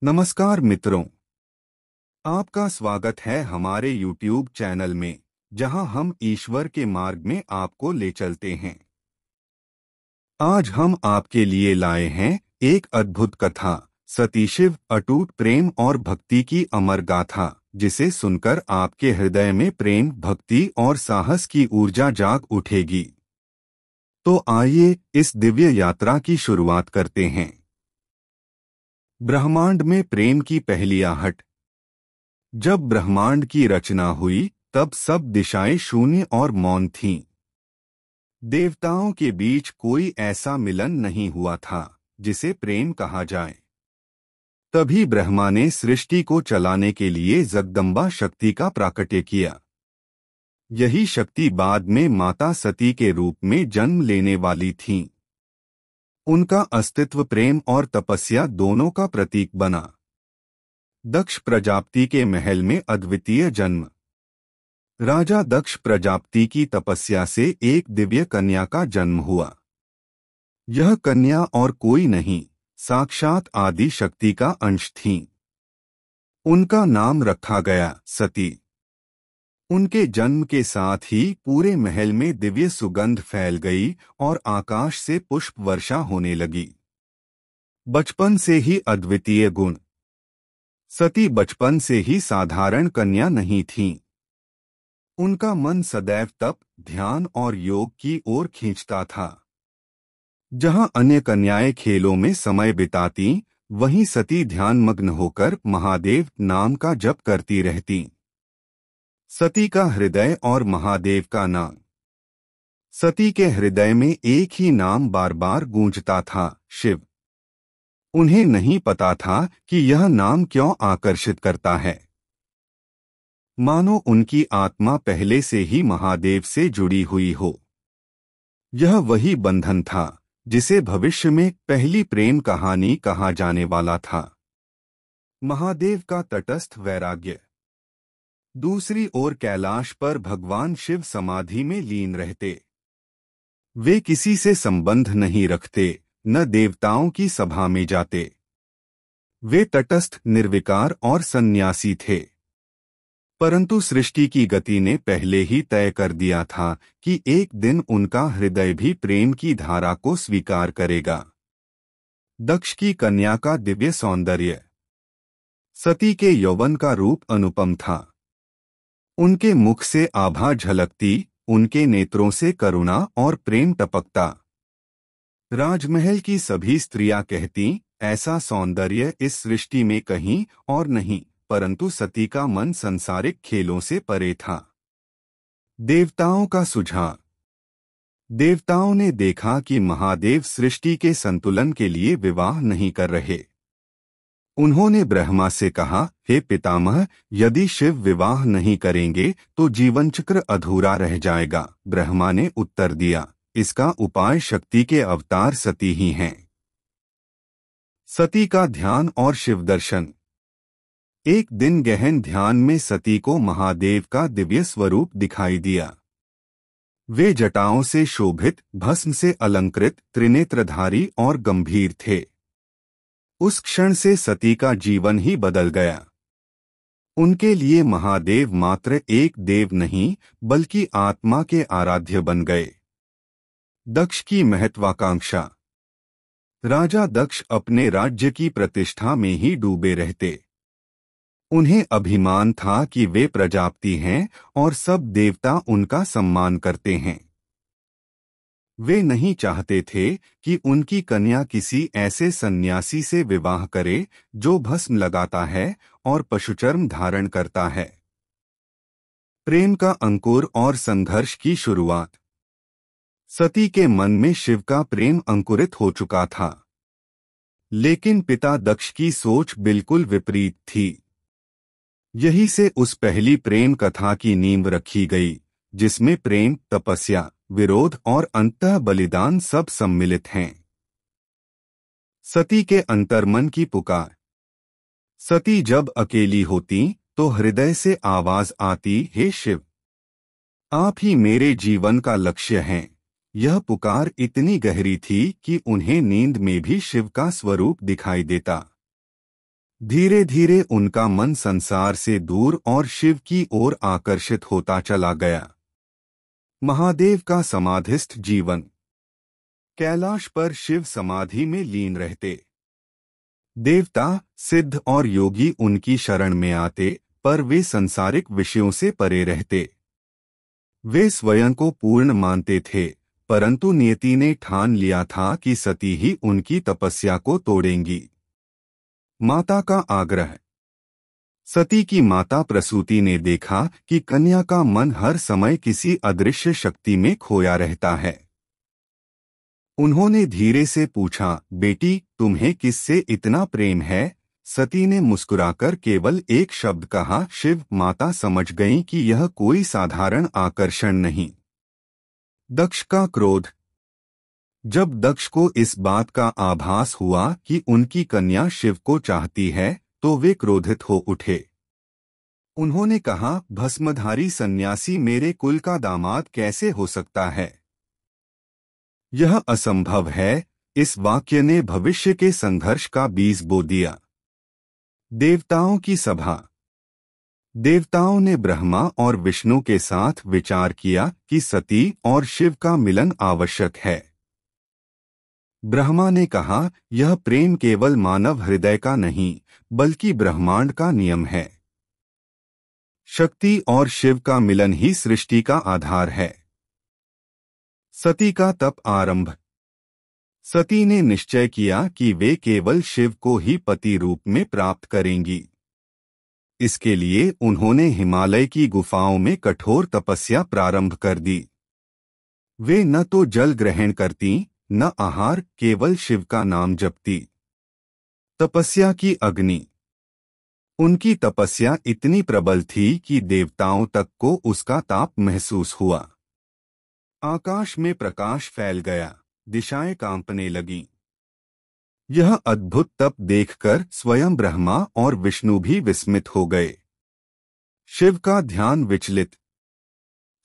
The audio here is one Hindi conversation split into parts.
नमस्कार मित्रों, आपका स्वागत है हमारे YouTube चैनल में, जहां हम ईश्वर के मार्ग में आपको ले चलते हैं। आज हम आपके लिए लाए हैं एक अद्भुत कथा, सती शिव अटूट प्रेम और भक्ति की अमर गाथा, जिसे सुनकर आपके हृदय में प्रेम, भक्ति और साहस की ऊर्जा जाग उठेगी। तो आइए इस दिव्य यात्रा की शुरुआत करते हैं। ब्रह्मांड में प्रेम की पहली आहट। जब ब्रह्मांड की रचना हुई, तब सब दिशाएं शून्य और मौन थीं। देवताओं के बीच कोई ऐसा मिलन नहीं हुआ था जिसे प्रेम कहा जाए। तभी ब्रह्मा ने सृष्टि को चलाने के लिए जगदम्बा शक्ति का प्राकट्य किया। यही शक्ति बाद में माता सती के रूप में जन्म लेने वाली थीं। उनका अस्तित्व प्रेम और तपस्या दोनों का प्रतीक बना। दक्ष प्रजापति के महल में अद्वितीय जन्म। राजा दक्ष प्रजापति की तपस्या से एक दिव्य कन्या का जन्म हुआ। यह कन्या और कोई नहीं, साक्षात आदि शक्ति का अंश थी। उनका नाम रखा गया सती। उनके जन्म के साथ ही पूरे महल में दिव्य सुगंध फैल गई और आकाश से पुष्प वर्षा होने लगी। बचपन से ही अद्वितीय गुण। सती बचपन से ही साधारण कन्या नहीं थीं। उनका मन सदैव तप, ध्यान और योग की ओर खींचता था। जहां अन्य कन्याएं खेलों में समय बिताती, वहीं सती ध्यानमग्न होकर महादेव नाम का जप करती रहती। सती का हृदय और महादेव का नाम। सती के हृदय में एक ही नाम बार बार गूंजता था, शिव। उन्हें नहीं पता था कि यह नाम क्यों आकर्षित करता है। मानो उनकी आत्मा पहले से ही महादेव से जुड़ी हुई हो। यह वही बंधन था जिसे भविष्य में पहली प्रेम कहानी कहा जाने वाला था। महादेव का तटस्थ वैराग्य। दूसरी ओर कैलाश पर भगवान शिव समाधि में लीन रहते। वे किसी से संबंध नहीं रखते, न देवताओं की सभा में जाते। वे तटस्थ, निर्विकार और सन्यासी थे। परंतु सृष्टि की गति ने पहले ही तय कर दिया था कि एक दिन उनका हृदय भी प्रेम की धारा को स्वीकार करेगा। दक्ष की कन्या का दिव्य सौंदर्य। सती के यौवन का रूप अनुपम था। उनके मुख से आभा झलकती, उनके नेत्रों से करुणा और प्रेम टपकता। राजमहल की सभी स्त्रियां कहती, ऐसा सौंदर्य इस सृष्टि में कहीं और नहीं। परंतु सती का मन संसारिक खेलों से परे था। देवताओं का सुझाव। देवताओं ने देखा कि महादेव सृष्टि के संतुलन के लिए विवाह नहीं कर रहे। उन्होंने ब्रह्मा से कहा, हे पितामह, यदि शिव विवाह नहीं करेंगे तो जीवन चक्र अधूरा रह जाएगा। ब्रह्मा ने उत्तर दिया, इसका उपाय शक्ति के अवतार सती ही हैं। सती का ध्यान और शिव दर्शन। एक दिन गहन ध्यान में सती को महादेव का दिव्य स्वरूप दिखाई दिया। वे जटाओं से शोभित, भस्म से अलंकृत, त्रिनेत्रधारी और गंभीर थे। उस क्षण से सती का जीवन ही बदल गया। उनके लिए महादेव मात्र एक देव नहीं, बल्कि आत्मा के आराध्य बन गए। दक्ष की महत्वाकांक्षा। राजा दक्ष अपने राज्य की प्रतिष्ठा में ही डूबे रहते। उन्हें अभिमान था कि वे प्रजापति हैं और सब देवता उनका सम्मान करते हैं। वे नहीं चाहते थे कि उनकी कन्या किसी ऐसे सन्यासी से विवाह करे जो भस्म लगाता है और पशुचर्म धारण करता है। प्रेम का अंकुर और संघर्ष की शुरुआत। सती के मन में शिव का प्रेम अंकुरित हो चुका था, लेकिन पिता दक्ष की सोच बिल्कुल विपरीत थी। यही से उस पहली प्रेम कथा की नींव रखी गई, जिसमें प्रेम, तपस्या, विरोध और अंतः बलिदान सब सम्मिलित हैं। सती के अंतर्मन की पुकार। सती जब अकेली होती तो हृदय से आवाज आती, हे शिव, आप ही मेरे जीवन का लक्ष्य हैं। यह पुकार इतनी गहरी थी कि उन्हें नींद में भी शिव का स्वरूप दिखाई देता। धीरे धीरे उनका मन संसार से दूर और शिव की ओर आकर्षित होता चला गया। महादेव का समाधिस्थ जीवन। कैलाश पर शिव समाधि में लीन रहते। देवता, सिद्ध और योगी उनकी शरण में आते, पर वे सांसारिक विषयों से परे रहते। वे स्वयं को पूर्ण मानते थे, परंतु नियति ने ठान लिया था कि सती ही उनकी तपस्या को तोड़ेंगी। माता का आग्रह। सती की माता प्रसूति ने देखा कि कन्या का मन हर समय किसी अदृश्य शक्ति में खोया रहता है। उन्होंने धीरे से पूछा, बेटी, तुम्हें किससे इतना प्रेम है? सती ने मुस्कुराकर केवल एक शब्द कहा, शिव। माता समझ गईं कि यह कोई साधारण आकर्षण नहीं। दक्ष का क्रोध। जब दक्ष को इस बात का आभास हुआ कि उनकी कन्या शिव को चाहती है, तो वे क्रोधित हो उठे। उन्होंने कहा, भस्मधारी सन्यासी मेरे कुल का दामाद कैसे हो सकता है? यह असंभव है। इस वाक्य ने भविष्य के संघर्ष का बीज बो दिया। देवताओं की सभा। देवताओं ने ब्रह्मा और विष्णु के साथ विचार किया कि सती और शिव का मिलन आवश्यक है। ब्रह्मा ने कहा, यह प्रेम केवल मानव हृदय का नहीं, बल्कि ब्रह्मांड का नियम है। शक्ति और शिव का मिलन ही सृष्टि का आधार है। सती का तप आरंभ। सती ने निश्चय किया कि वे केवल शिव को ही पति रूप में प्राप्त करेंगी। इसके लिए उन्होंने हिमालय की गुफाओं में कठोर तपस्या प्रारंभ कर दी। वे न तो जल ग्रहण करती, न आहार, केवल शिव का नाम जपती। तपस्या की अग्नि। उनकी तपस्या इतनी प्रबल थी कि देवताओं तक को उसका ताप महसूस हुआ। आकाश में प्रकाश फैल गया, दिशाएं कांपने लगीं। यह अद्भुत तप देखकर स्वयं ब्रह्मा और विष्णु भी विस्मित हो गए। शिव का ध्यान विचलित।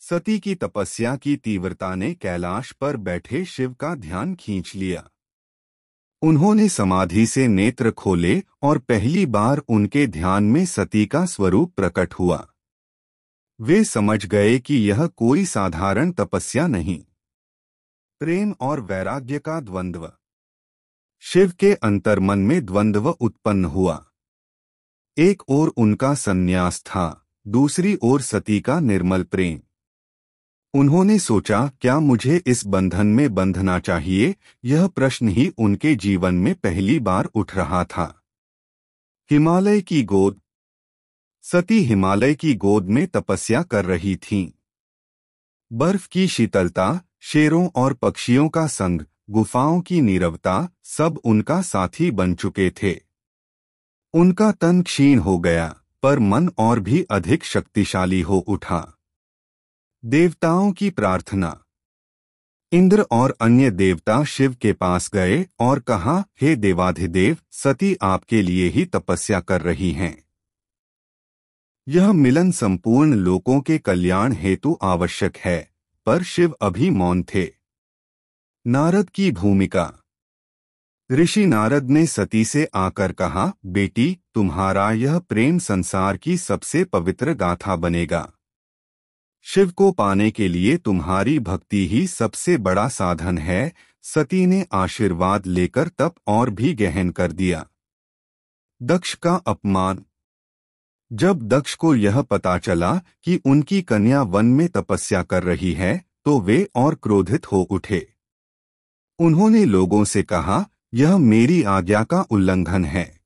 सती की तपस्या की तीव्रता ने कैलाश पर बैठे शिव का ध्यान खींच लिया। उन्होंने समाधि से नेत्र खोले और पहली बार उनके ध्यान में सती का स्वरूप प्रकट हुआ। वे समझ गए कि यह कोई साधारण तपस्या नहीं। प्रेम और वैराग्य का द्वंद्व। शिव के अंतर्मन में द्वंद्व उत्पन्न हुआ। एक ओर उनका संन्यास था, दूसरी ओर सती का निर्मल प्रेम। उन्होंने सोचा, क्या मुझे इस बंधन में बंधना चाहिए? यह प्रश्न ही उनके जीवन में पहली बार उठ रहा था। हिमालय की गोद। सती हिमालय की गोद में तपस्या कर रही थीं। बर्फ की शीतलता, शेरों और पक्षियों का संग, गुफाओं की नीरवता, सब उनका साथी बन चुके थे। उनका तन क्षीण हो गया, पर मन और भी अधिक शक्तिशाली हो उठा। देवताओं की प्रार्थना। इंद्र और अन्य देवता शिव के पास गए और कहा, हे देवाधिदेव, सती आपके लिए ही तपस्या कर रही हैं। यह मिलन संपूर्ण लोकों के कल्याण हेतु आवश्यक है, पर शिव अभी मौन थे। नारद की भूमिका। ऋषि नारद ने सती से आकर कहा, बेटी, तुम्हारा यह प्रेम संसार की सबसे पवित्र गाथा बनेगा। शिव को पाने के लिए तुम्हारी भक्ति ही सबसे बड़ा साधन है। सती ने आशीर्वाद लेकर तप और भी गहन कर दिया। दक्ष का अपमान। जब दक्ष को यह पता चला कि उनकी कन्या वन में तपस्या कर रही है, तो वे और क्रोधित हो उठे। उन्होंने लोगों से कहा, यह मेरी आज्ञा का उल्लंघन है।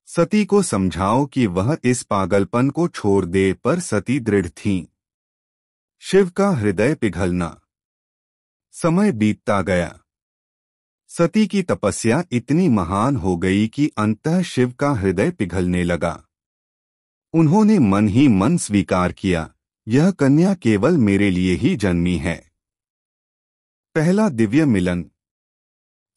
सती को समझाओ कि वह इस पागलपन को छोड़ दे, पर सती दृढ़ थीं। शिव का हृदय पिघलना। समय बीतता गया। सती की तपस्या इतनी महान हो गई कि अंततः शिव का हृदय पिघलने लगा। उन्होंने मन ही मन स्वीकार किया, यह कन्या केवल मेरे लिए ही जन्मी है। पहला दिव्य मिलन।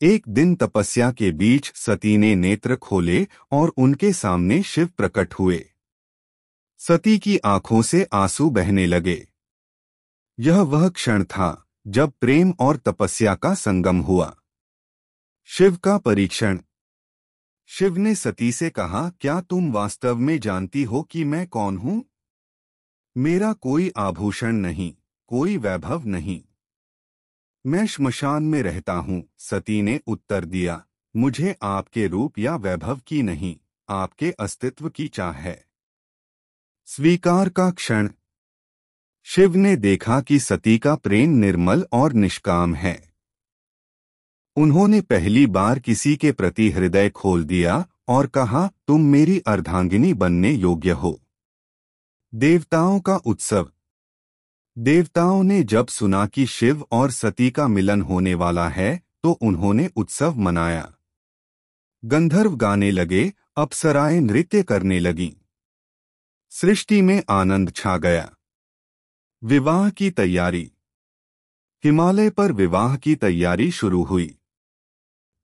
एक दिन तपस्या के बीच सती ने नेत्र खोले और उनके सामने शिव प्रकट हुए। सती की आंखों से आंसू बहने लगे। यह वह क्षण था जब प्रेम और तपस्या का संगम हुआ। शिव का परीक्षण। शिव ने सती से कहा, क्या तुम वास्तव में जानती हो कि मैं कौन हूं? मेरा कोई आभूषण नहीं, कोई वैभव नहीं। मैं श्मशान में रहता हूं। सती ने उत्तर दिया, मुझे आपके रूप या वैभव की नहीं, आपके अस्तित्व की चाह है। स्वीकार का क्षण। शिव ने देखा कि सती का प्रेम निर्मल और निष्काम है। उन्होंने पहली बार किसी के प्रति हृदय खोल दिया और कहा, तुम मेरी अर्धांगिनी बनने योग्य हो। देवताओं का उत्सव। देवताओं ने जब सुना कि शिव और सती का मिलन होने वाला है तो उन्होंने उत्सव मनाया। गंधर्व गाने लगे, अप्सराएं नृत्य करने लगीं। सृष्टि में आनंद छा गया। विवाह की तैयारी। हिमालय पर विवाह की तैयारी शुरू हुई।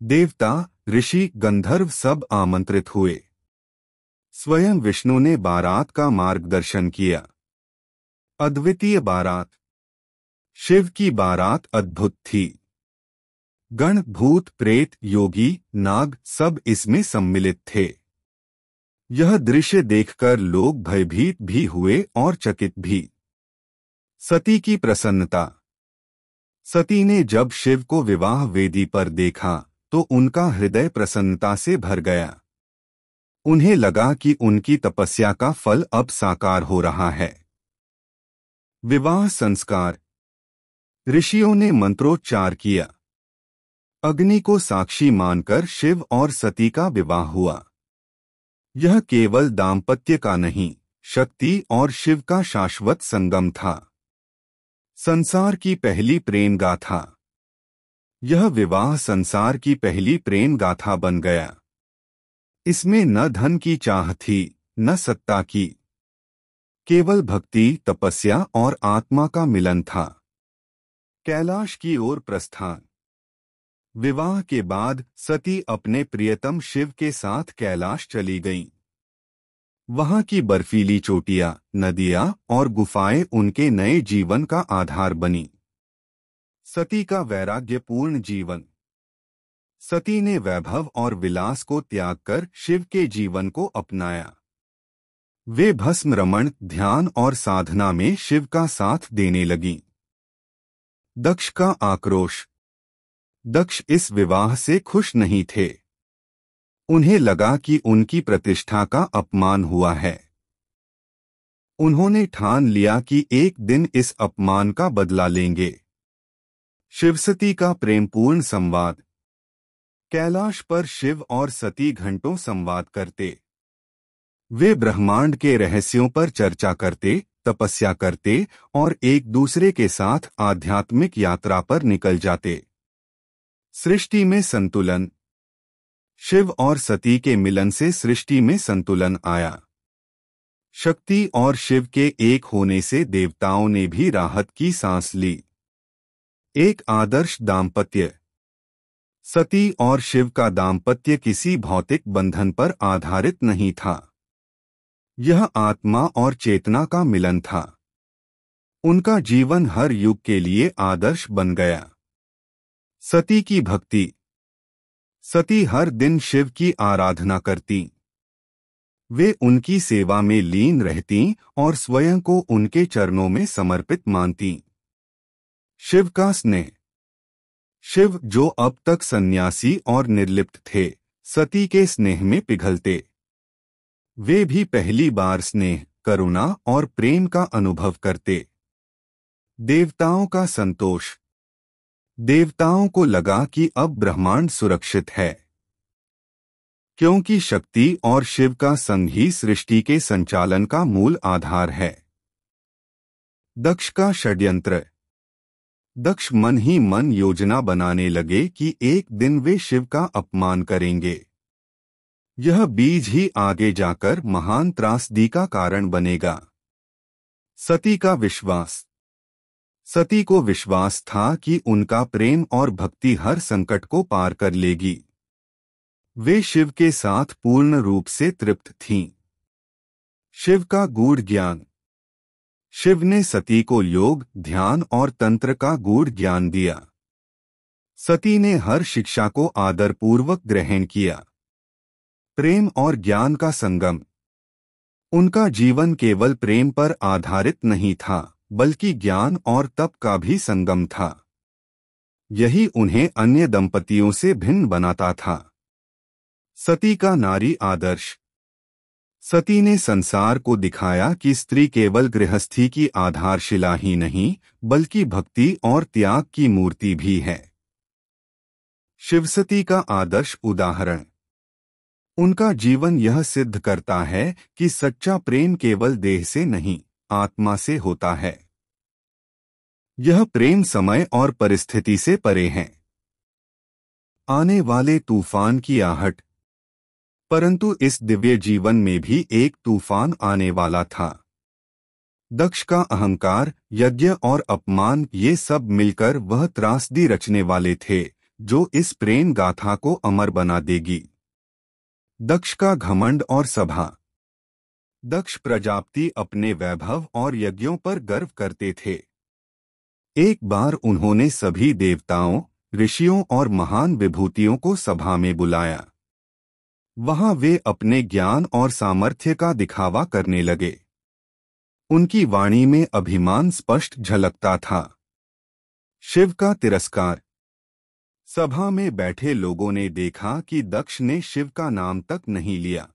देवता, ऋषि, गंधर्व सब आमंत्रित हुए। स्वयं विष्णु ने बारात का मार्गदर्शन किया। अद्वितीय बारात। शिव की बारात अद्भुत थी। गण, भूत, प्रेत, योगी, नाग सब इसमें सम्मिलित थे। यह दृश्य देखकर लोग भयभीत भी हुए और चकित भी। सती की प्रसन्नता। सती ने जब शिव को विवाह वेदी पर देखा तो उनका हृदय प्रसन्नता से भर गया। उन्हें लगा कि उनकी तपस्या का फल अब साकार हो रहा है। विवाह संस्कार। ऋषियों ने मंत्रोच्चार किया। अग्नि को साक्षी मानकर शिव और सती का विवाह हुआ। यह केवल दाम्पत्य का नहीं, शक्ति और शिव का शाश्वत संगम था। संसार की पहली प्रेम गाथा। यह विवाह संसार की पहली प्रेम गाथा बन गया। इसमें न धन की चाह थी, न सत्ता की। केवल भक्ति, तपस्या और आत्मा का मिलन था। कैलाश की ओर प्रस्थान। विवाह के बाद सती अपने प्रियतम शिव के साथ कैलाश चली गईं। वहां की बर्फीली चोटियां, नदियां और गुफाएं उनके नए जीवन का आधार बनी। सती का वैराग्यपूर्ण जीवन। सती ने वैभव और विलास को त्याग कर शिव के जीवन को अपनाया। वे भस्म, रमण, ध्यान और साधना में शिव का साथ देने लगीं। दक्ष का आक्रोश। दक्ष इस विवाह से खुश नहीं थे। उन्हें लगा कि उनकी प्रतिष्ठा का अपमान हुआ है। उन्होंने ठान लिया कि एक दिन इस अपमान का बदला लेंगे। शिवसती का प्रेमपूर्ण संवाद। कैलाश पर शिव और सती घंटों संवाद करते। वे ब्रह्मांड के रहस्यों पर चर्चा करते, तपस्या करते और एक दूसरे के साथ आध्यात्मिक यात्रा पर निकल जाते। सृष्टि में संतुलन। शिव और सती के मिलन से सृष्टि में संतुलन आया। शक्ति और शिव के एक होने से देवताओं ने भी राहत की सांस ली। एक आदर्श दाम्पत्य। सती और शिव का दाम्पत्य किसी भौतिक बंधन पर आधारित नहीं था। यह आत्मा और चेतना का मिलन था। उनका जीवन हर युग के लिए आदर्श बन गया। सती की भक्ति। सती हर दिन शिव की आराधना करती। वे उनकी सेवा में लीन रहती और स्वयं को उनके चरणों में समर्पित मानती। शिव का स्नेह। शिव, जो अब तक सन्यासी और निर्लिप्त थे, सती के स्नेह में पिघलते। वे भी पहली बार स्नेह, करुणा और प्रेम का अनुभव करते। देवताओं का संतोष। देवताओं को लगा कि अब ब्रह्मांड सुरक्षित है, क्योंकि शक्ति और शिव का संग ही सृष्टि के संचालन का मूल आधार है। दक्ष का षड्यंत्र। दक्ष मन ही मन योजना बनाने लगे कि एक दिन वे शिव का अपमान करेंगे। यह बीज ही आगे जाकर महान त्रासदी का कारण बनेगा। सती का विश्वास। सती को विश्वास था कि उनका प्रेम और भक्ति हर संकट को पार कर लेगी। वे शिव के साथ पूर्ण रूप से तृप्त थीं। शिव का गूढ़ ज्ञान। शिव ने सती को योग, ध्यान और तंत्र का गूढ़ ज्ञान दिया। सती ने हर शिक्षा को आदरपूर्वक ग्रहण किया। प्रेम और ज्ञान का संगम। उनका जीवन केवल प्रेम पर आधारित नहीं था, बल्कि ज्ञान और तप का भी संगम था। यही उन्हें अन्य दंपतियों से भिन्न बनाता था। सती का नारी आदर्श। सती ने संसार को दिखाया कि स्त्री केवल गृहस्थी की आधारशिला ही नहीं, बल्कि भक्ति और त्याग की मूर्ति भी है। शिवसती का आदर्श उदाहरण। उनका जीवन यह सिद्ध करता है कि सच्चा प्रेम केवल देह से नहीं, आत्मा से होता है। यह प्रेम समय और परिस्थिति से परे है। आने वाले तूफान की आहट। परंतु इस दिव्य जीवन में भी एक तूफान आने वाला था। दक्ष का अहंकार, यज्ञ और अपमान, ये सब मिलकर वह त्रासदी रचने वाले थे जो इस प्रेम गाथा को अमर बना देगी। दक्ष का घमंड और सभा। दक्ष प्रजापति अपने वैभव और यज्ञों पर गर्व करते थे। एक बार उन्होंने सभी देवताओं, ऋषियों और महान विभूतियों को सभा में बुलाया। वहां वे अपने ज्ञान और सामर्थ्य का दिखावा करने लगे। उनकी वाणी में अभिमान स्पष्ट झलकता था। शिव का तिरस्कार। सभा में बैठे लोगों ने देखा कि दक्ष ने शिव का नाम तक नहीं लिया।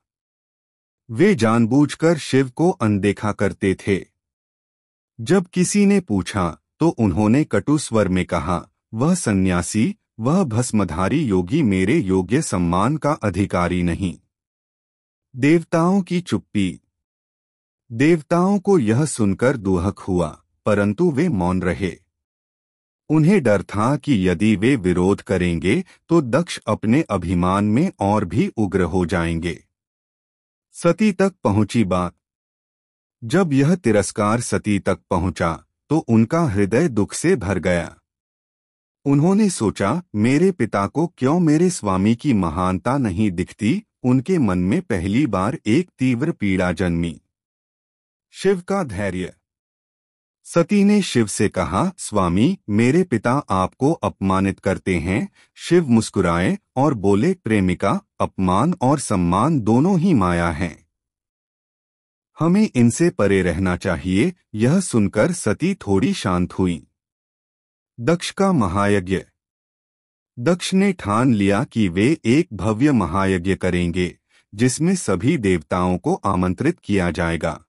वे जानबूझकर शिव को अनदेखा करते थे। जब किसी ने पूछा तो उन्होंने कटु स्वर में कहा, वह सन्यासी, वह भस्मधारी योगी मेरे योग्य सम्मान का अधिकारी नहीं। देवताओं की चुप्पी। देवताओं को यह सुनकर दुहक हुआ, परंतु वे मौन रहे। उन्हें डर था कि यदि वे विरोध करेंगे तो दक्ष अपने अभिमान में और भी उग्र हो जाएंगे। सती तक पहुंची बात। जब यह तिरस्कार सती तक पहुंचा तो उनका हृदय दुख से भर गया। उन्होंने सोचा, मेरे पिता को क्यों मेरे स्वामी की महानता नहीं दिखती। उनके मन में पहली बार एक तीव्र पीड़ा जन्मी। शिव का धैर्य। सती ने शिव से कहा, स्वामी, मेरे पिता आपको अपमानित करते हैं। शिव मुस्कुराए और बोले, प्रेमिका, अपमान और सम्मान दोनों ही माया हैं। हमें इनसे परे रहना चाहिए। यह सुनकर सती थोड़ी शांत हुई। दक्ष का महायज्ञ। दक्ष ने ठान लिया कि वे एक भव्य महायज्ञ करेंगे, जिसमें सभी देवताओं को आमंत्रित किया जाएगा।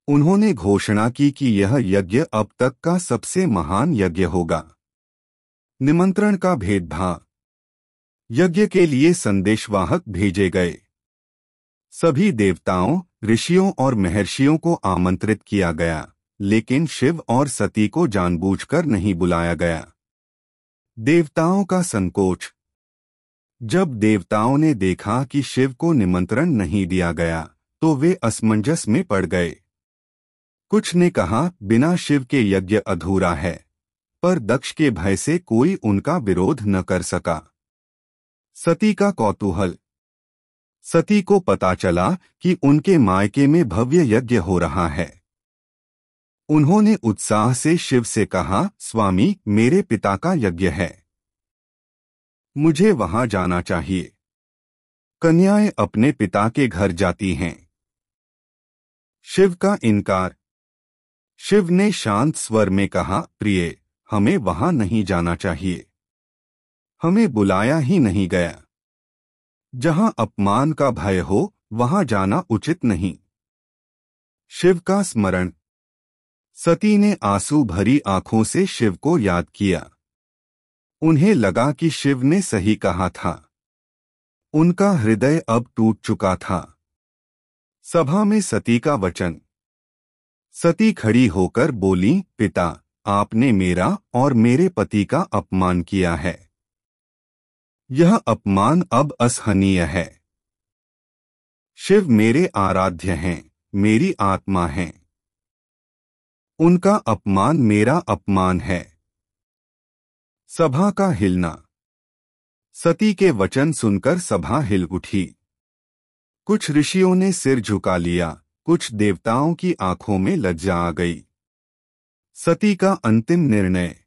उन्होंने घोषणा की कि यह यज्ञ अब तक का सबसे महान यज्ञ होगा। निमंत्रण का भेदभाव। यज्ञ के लिए संदेशवाहक भेजे गए। सभी देवताओं, ऋषियों और महर्षियों को आमंत्रित किया गया, लेकिन शिव और सती को जानबूझकर नहीं बुलाया गया। देवताओं का संकोच। जब देवताओं ने देखा कि शिव को निमंत्रण नहीं दिया गया तो वे असमंजस में पड़ गए। कुछ ने कहा, बिना शिव के यज्ञ अधूरा है, पर दक्ष के भय से कोई उनका विरोध न कर सका। सती का कौतूहल। सती को पता चला कि उनके मायके में भव्य यज्ञ हो रहा है। उन्होंने उत्साह से शिव से कहा, स्वामी, मेरे पिता का यज्ञ है, मुझे वहां जाना चाहिए। कन्याएं अपने पिता के घर जाती हैं। शिव का इनकार। शिव ने शांत स्वर में कहा, प्रिय, हमें वहां नहीं जाना चाहिए। हमें बुलाया ही नहीं गया। जहां अपमान का भय हो वहां जाना उचित नहीं। शिव का स्मरण। सती ने आंसू भरी आंखों से शिव को याद किया। उन्हें लगा कि शिव ने सही कहा था। उनका हृदय अब टूट चुका था। सभा में सती का वचन। सती खड़ी होकर बोली, पिता, आपने मेरा और मेरे पति का अपमान किया है। यह अपमान अब असहनीय है। शिव मेरे आराध्य हैं, मेरी आत्मा हैं। उनका अपमान मेरा अपमान है। सभा का हिलना। सती के वचन सुनकर सभा हिल उठी। कुछ ऋषियों ने सिर झुका लिया, कुछ देवताओं की आंखों में लज्जा आ गई। सती का अंतिम निर्णय।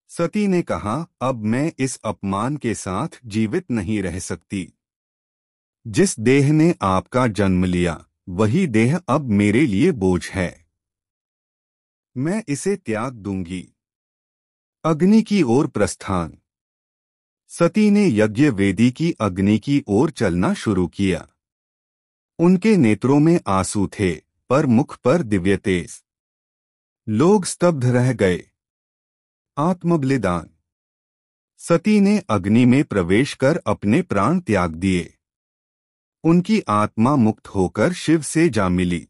सती ने कहा, अब मैं इस अपमान के साथ जीवित नहीं रह सकती। जिस देह ने आपका जन्म लिया वही देह अब मेरे लिए बोझ है, मैं इसे त्याग दूंगी। अग्नि की ओर प्रस्थान। सती ने यज्ञ वेदी की अग्नि की ओर चलना शुरू किया। उनके नेत्रों में आंसू थे, पर मुख पर दिव्य तेज। लोग स्तब्ध रह गए। आत्मबलिदान। सती ने अग्नि में प्रवेश कर अपने प्राण त्याग दिए। उनकी आत्मा मुक्त होकर शिव से जा मिली।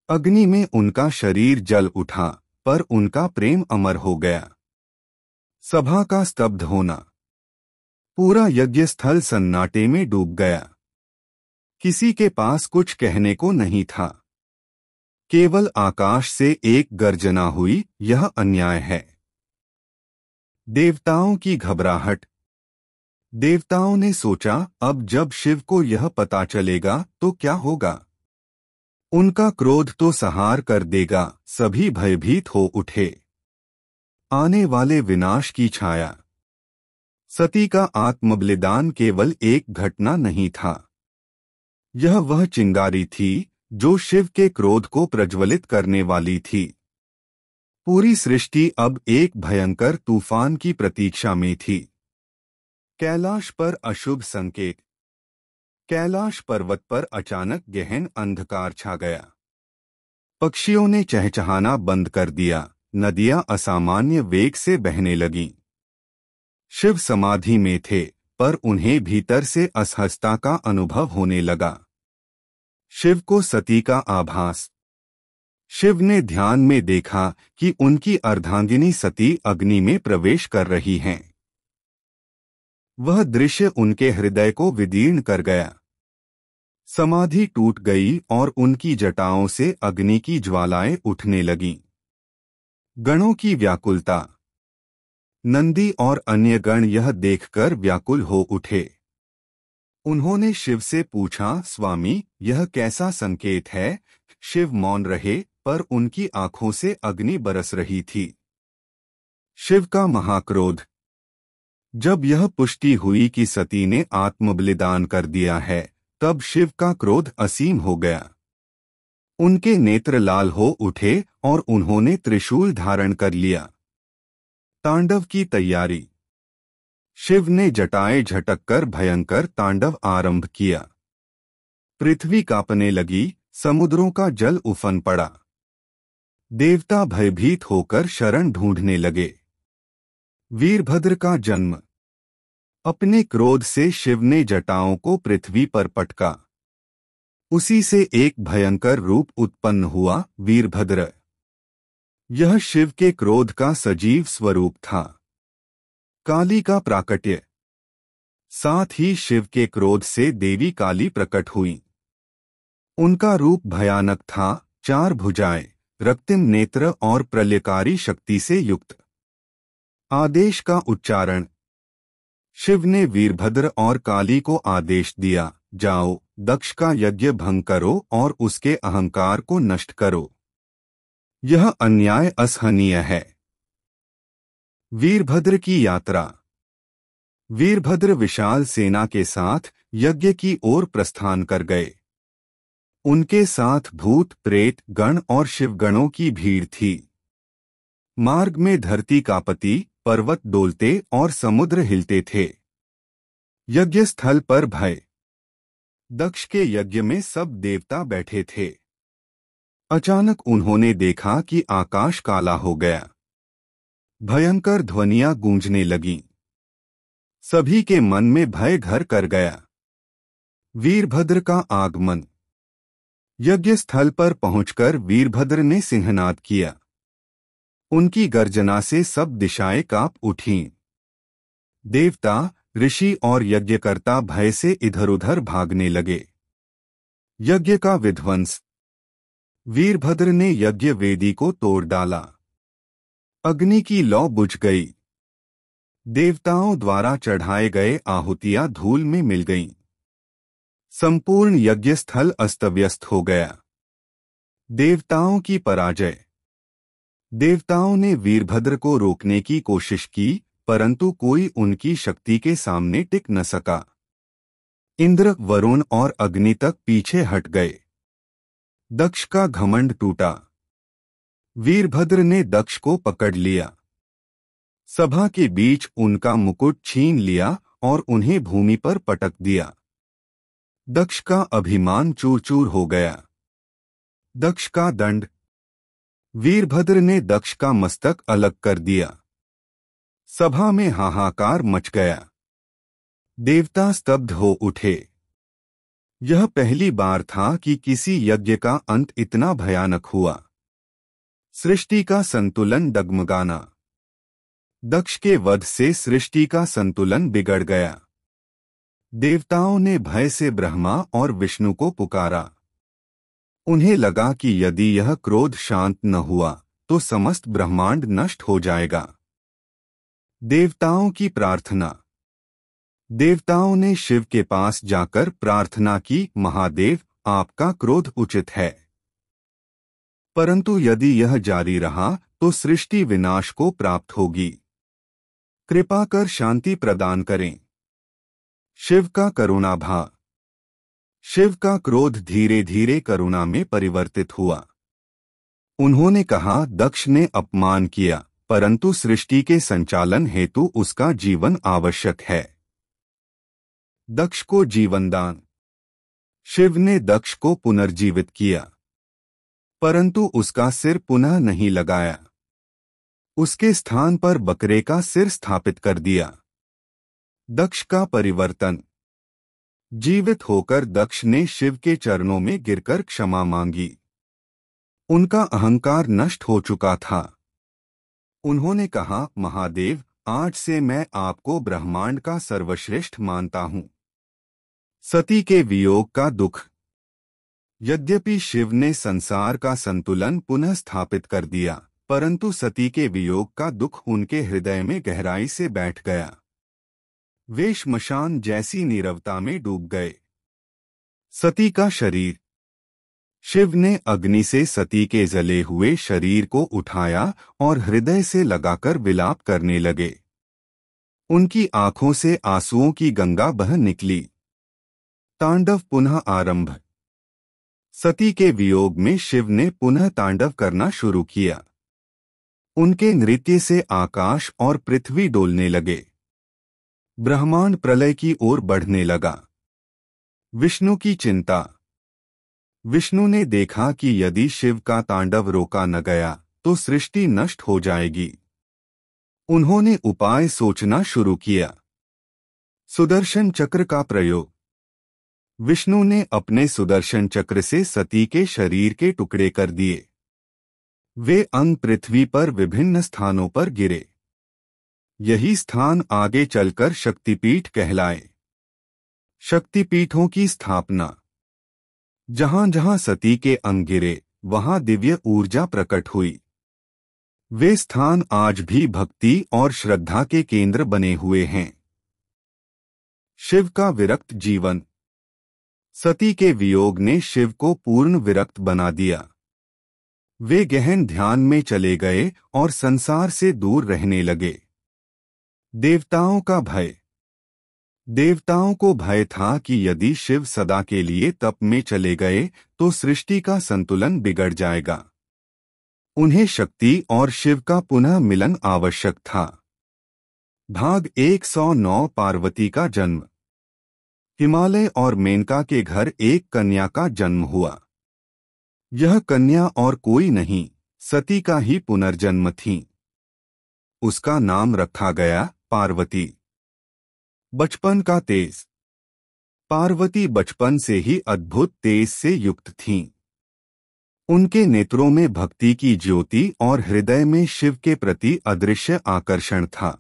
अग्नि में उनका शरीर जल उठा, पर उनका प्रेम अमर हो गया। सभा का स्तब्ध होना। पूरा यज्ञ स्थल सन्नाटे में डूब गया। किसी के पास कुछ कहने को नहीं था। केवल आकाश से एक गर्जना हुई, यह अन्याय है। देवताओं की घबराहट। देवताओं ने सोचा, अब जब शिव को यह पता चलेगा तो क्या होगा। उनका क्रोध तो संहार कर देगा। सभी भयभीत हो उठे। आने वाले विनाश की छाया। सती का आत्मबलिदान केवल एक घटना नहीं था, यह वह चिंगारी थी जो शिव के क्रोध को प्रज्वलित करने वाली थी। पूरी सृष्टि अब एक भयंकर तूफान की प्रतीक्षा में थी। कैलाश पर अशुभ संकेत। कैलाश पर्वत पर अचानक गहन अंधकार छा गया। पक्षियों ने चहचहाना बंद कर दिया। नदियां असामान्य वेग से बहने लगीं। शिव समाधि में थे, पर उन्हें भीतर से असहजता का अनुभव होने लगा। शिव को सती का आभास। शिव ने ध्यान में देखा कि उनकी अर्धांगिनी सती अग्नि में प्रवेश कर रही हैं। वह दृश्य उनके हृदय को विदीर्ण कर गया। समाधि टूट गई और उनकी जटाओं से अग्नि की ज्वालाएं उठने लगीं। गणों की व्याकुलता। नंदी और अन्य गण यह देखकर व्याकुल हो उठे। उन्होंने शिव से पूछा, स्वामी, यह कैसा संकेत है। शिव मौन रहे, पर उनकी आंखों से अग्नि बरस रही थी। शिव का महाक्रोध। जब यह पुष्टि हुई कि सती ने आत्मबलिदान कर दिया है, तब शिव का क्रोध असीम हो गया। उनके नेत्र लाल हो उठे और उन्होंने त्रिशूल धारण कर लिया। तांडव की तैयारी। शिव ने जटाएं झटककर भयंकर तांडव आरंभ किया। पृथ्वी कांपने लगी, समुद्रों का जल उफन पड़ा। देवता भयभीत होकर शरण ढूंढने लगे। वीरभद्र का जन्म। अपने क्रोध से शिव ने जटाओं को पृथ्वी पर पटका। उसी से एक भयंकर रूप उत्पन्न हुआ, वीरभद्र। यह शिव के क्रोध का सजीव स्वरूप था। काली का प्राकट्य। साथ ही शिव के क्रोध से देवी काली प्रकट हुई। उनका रूप भयानक था, 4 भुजाएं, रक्तिम नेत्र और प्रलयकारी शक्ति से युक्त। आदेश का उच्चारण। शिव ने वीरभद्र और काली को आदेश दिया, जाओ, दक्ष का यज्ञ भंग करो और उसके अहंकार को नष्ट करो। यह अन्याय असहनीय है। वीरभद्र की यात्रा। वीरभद्र विशाल सेना के साथ यज्ञ की ओर प्रस्थान कर गए। उनके साथ भूत, प्रेत, गण और शिवगणों की भीड़ थी। मार्ग में धरती कांपती, पर्वत डोलते और समुद्र हिलते थे। यज्ञ स्थल पर भय। दक्ष के यज्ञ में सब देवता बैठे थे। अचानक उन्होंने देखा कि आकाश काला हो गया। भयंकर ध्वनियां गूंजने लगीं। सभी के मन में भय घर कर गया। वीरभद्र का आगमन। यज्ञ स्थल पर पहुंचकर वीरभद्र ने सिंहनाद किया। उनकी गर्जना से सब दिशाएं कांप उठीं। देवता, ऋषि और यज्ञकर्ता भय से इधर-उधर भागने लगे। यज्ञ का विध्वंस। वीरभद्र ने यज्ञ वेदी को तोड़ डाला। अग्नि की लौ बुझ गई। देवताओं द्वारा चढ़ाए गए आहुतियां धूल में मिल गईं। संपूर्ण यज्ञ स्थल अस्तव्यस्त हो गया। देवताओं की पराजय। देवताओं ने वीरभद्र को रोकने की कोशिश की, परंतु कोई उनकी शक्ति के सामने टिक न सका। इंद्र, वरुण और अग्नि तक पीछे हट गए। दक्ष का घमंड टूटा। वीरभद्र ने दक्ष को पकड़ लिया। सभा के बीच उनका मुकुट छीन लिया और उन्हें भूमि पर पटक दिया। दक्ष का अभिमान चूर चूर हो गया। दक्ष का दंड। वीरभद्र ने दक्ष का मस्तक अलग कर दिया। सभा में हाहाकार मच गया। देवता स्तब्ध हो उठे। यह पहली बार था कि किसी यज्ञ का अंत इतना भयानक हुआ। सृष्टि का संतुलन डगमगाना। दक्ष के वध से सृष्टि का संतुलन बिगड़ गया। देवताओं ने भय से ब्रह्मा और विष्णु को पुकारा। उन्हें लगा कि यदि यह क्रोध शांत न हुआ तो समस्त ब्रह्मांड नष्ट हो जाएगा। देवताओं की प्रार्थना। देवताओं ने शिव के पास जाकर प्रार्थना की, महादेव, आपका क्रोध उचित है, परंतु यदि यह जारी रहा तो सृष्टि विनाश को प्राप्त होगी। कृपा कर शांति प्रदान करें। शिव का करुणाभाव। शिव का क्रोध धीरे धीरे करुणा में परिवर्तित हुआ। उन्होंने कहा, दक्ष ने अपमान किया, परंतु सृष्टि के संचालन हेतु उसका जीवन आवश्यक है। दक्ष को जीवनदान। शिव ने दक्ष को पुनर्जीवित किया, परंतु उसका सिर पुनः नहीं लगाया। उसके स्थान पर बकरे का सिर स्थापित कर दिया। दक्ष का परिवर्तन। जीवित होकर दक्ष ने शिव के चरणों में गिरकर क्षमा मांगी। उनका अहंकार नष्ट हो चुका था। उन्होंने कहा, महादेव, आज से मैं आपको ब्रह्मांड का सर्वश्रेष्ठ मानता हूँ। सती के वियोग का दुख। यद्यपि शिव ने संसार का संतुलन पुनः स्थापित कर दिया, परंतु सती के वियोग का दुख उनके हृदय में गहराई से बैठ गया। वे श्मशान जैसी नीरवता में डूब गए। सती का शरीर। शिव ने अग्नि से सती के जले हुए शरीर को उठाया और हृदय से लगाकर विलाप करने लगे। उनकी आंखों से आंसुओं की गंगा बह निकली। तांडव पुनः आरंभ। सती के वियोग में शिव ने पुनः तांडव करना शुरू किया। उनके नृत्य से आकाश और पृथ्वी डोलने लगे। ब्रह्मांड प्रलय की ओर बढ़ने लगा। विष्णु की चिंता। विष्णु ने देखा कि यदि शिव का तांडव रोका न गया तो सृष्टि नष्ट हो जाएगी। उन्होंने उपाय सोचना शुरू किया। सुदर्शन चक्र का प्रयोग। विष्णु ने अपने सुदर्शन चक्र से सती के शरीर के टुकड़े कर दिए। वे अंग पृथ्वी पर विभिन्न स्थानों पर गिरे। यही स्थान आगे चलकर शक्तिपीठ कहलाए। शक्तिपीठों की स्थापना। जहां जहां सती के अंग गिरे वहां दिव्य ऊर्जा प्रकट हुई। वे स्थान आज भी भक्ति और श्रद्धा के केंद्र बने हुए हैं। शिव का विरक्त जीवन। सती के वियोग ने शिव को पूर्ण विरक्त बना दिया। वे गहन ध्यान में चले गए और संसार से दूर रहने लगे। देवताओं का भय। देवताओं को भय था कि यदि शिव सदा के लिए तप में चले गए तो सृष्टि का संतुलन बिगड़ जाएगा। उन्हें शक्ति और शिव का पुनः मिलन आवश्यक था। भाग 109। पार्वती का जन्म। हिमालय और मेनका के घर एक कन्या का जन्म हुआ। यह कन्या और कोई नहीं, सती का ही पुनर्जन्म थी। उसका नाम रखा गया पार्वती। बचपन का तेज। पार्वती बचपन से ही अद्भुत तेज से युक्त थीं। उनके नेत्रों में भक्ति की ज्योति और हृदय में शिव के प्रति अदृश्य आकर्षण था।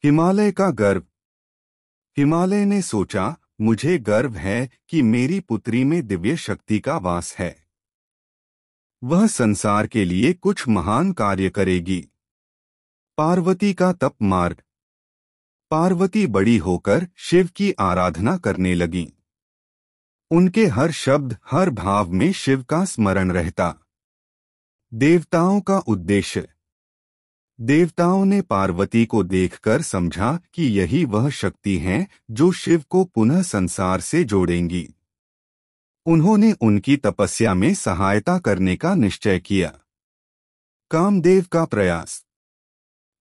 हिमालय का गर्व। हिमालय ने सोचा, मुझे गर्व है कि मेरी पुत्री में दिव्य शक्ति का वास है। वह संसार के लिए कुछ महान कार्य करेगी। पार्वती का तप मार्ग। पार्वती बड़ी होकर शिव की आराधना करने लगीं। उनके हर शब्द, हर भाव में शिव का स्मरण रहता। देवताओं का उद्देश्य। देवताओं ने पार्वती को देखकर समझा कि यही वह शक्ति हैं जो शिव को पुनः संसार से जोड़ेंगी। उन्होंने उनकी तपस्या में सहायता करने का निश्चय किया। कामदेव का प्रयास।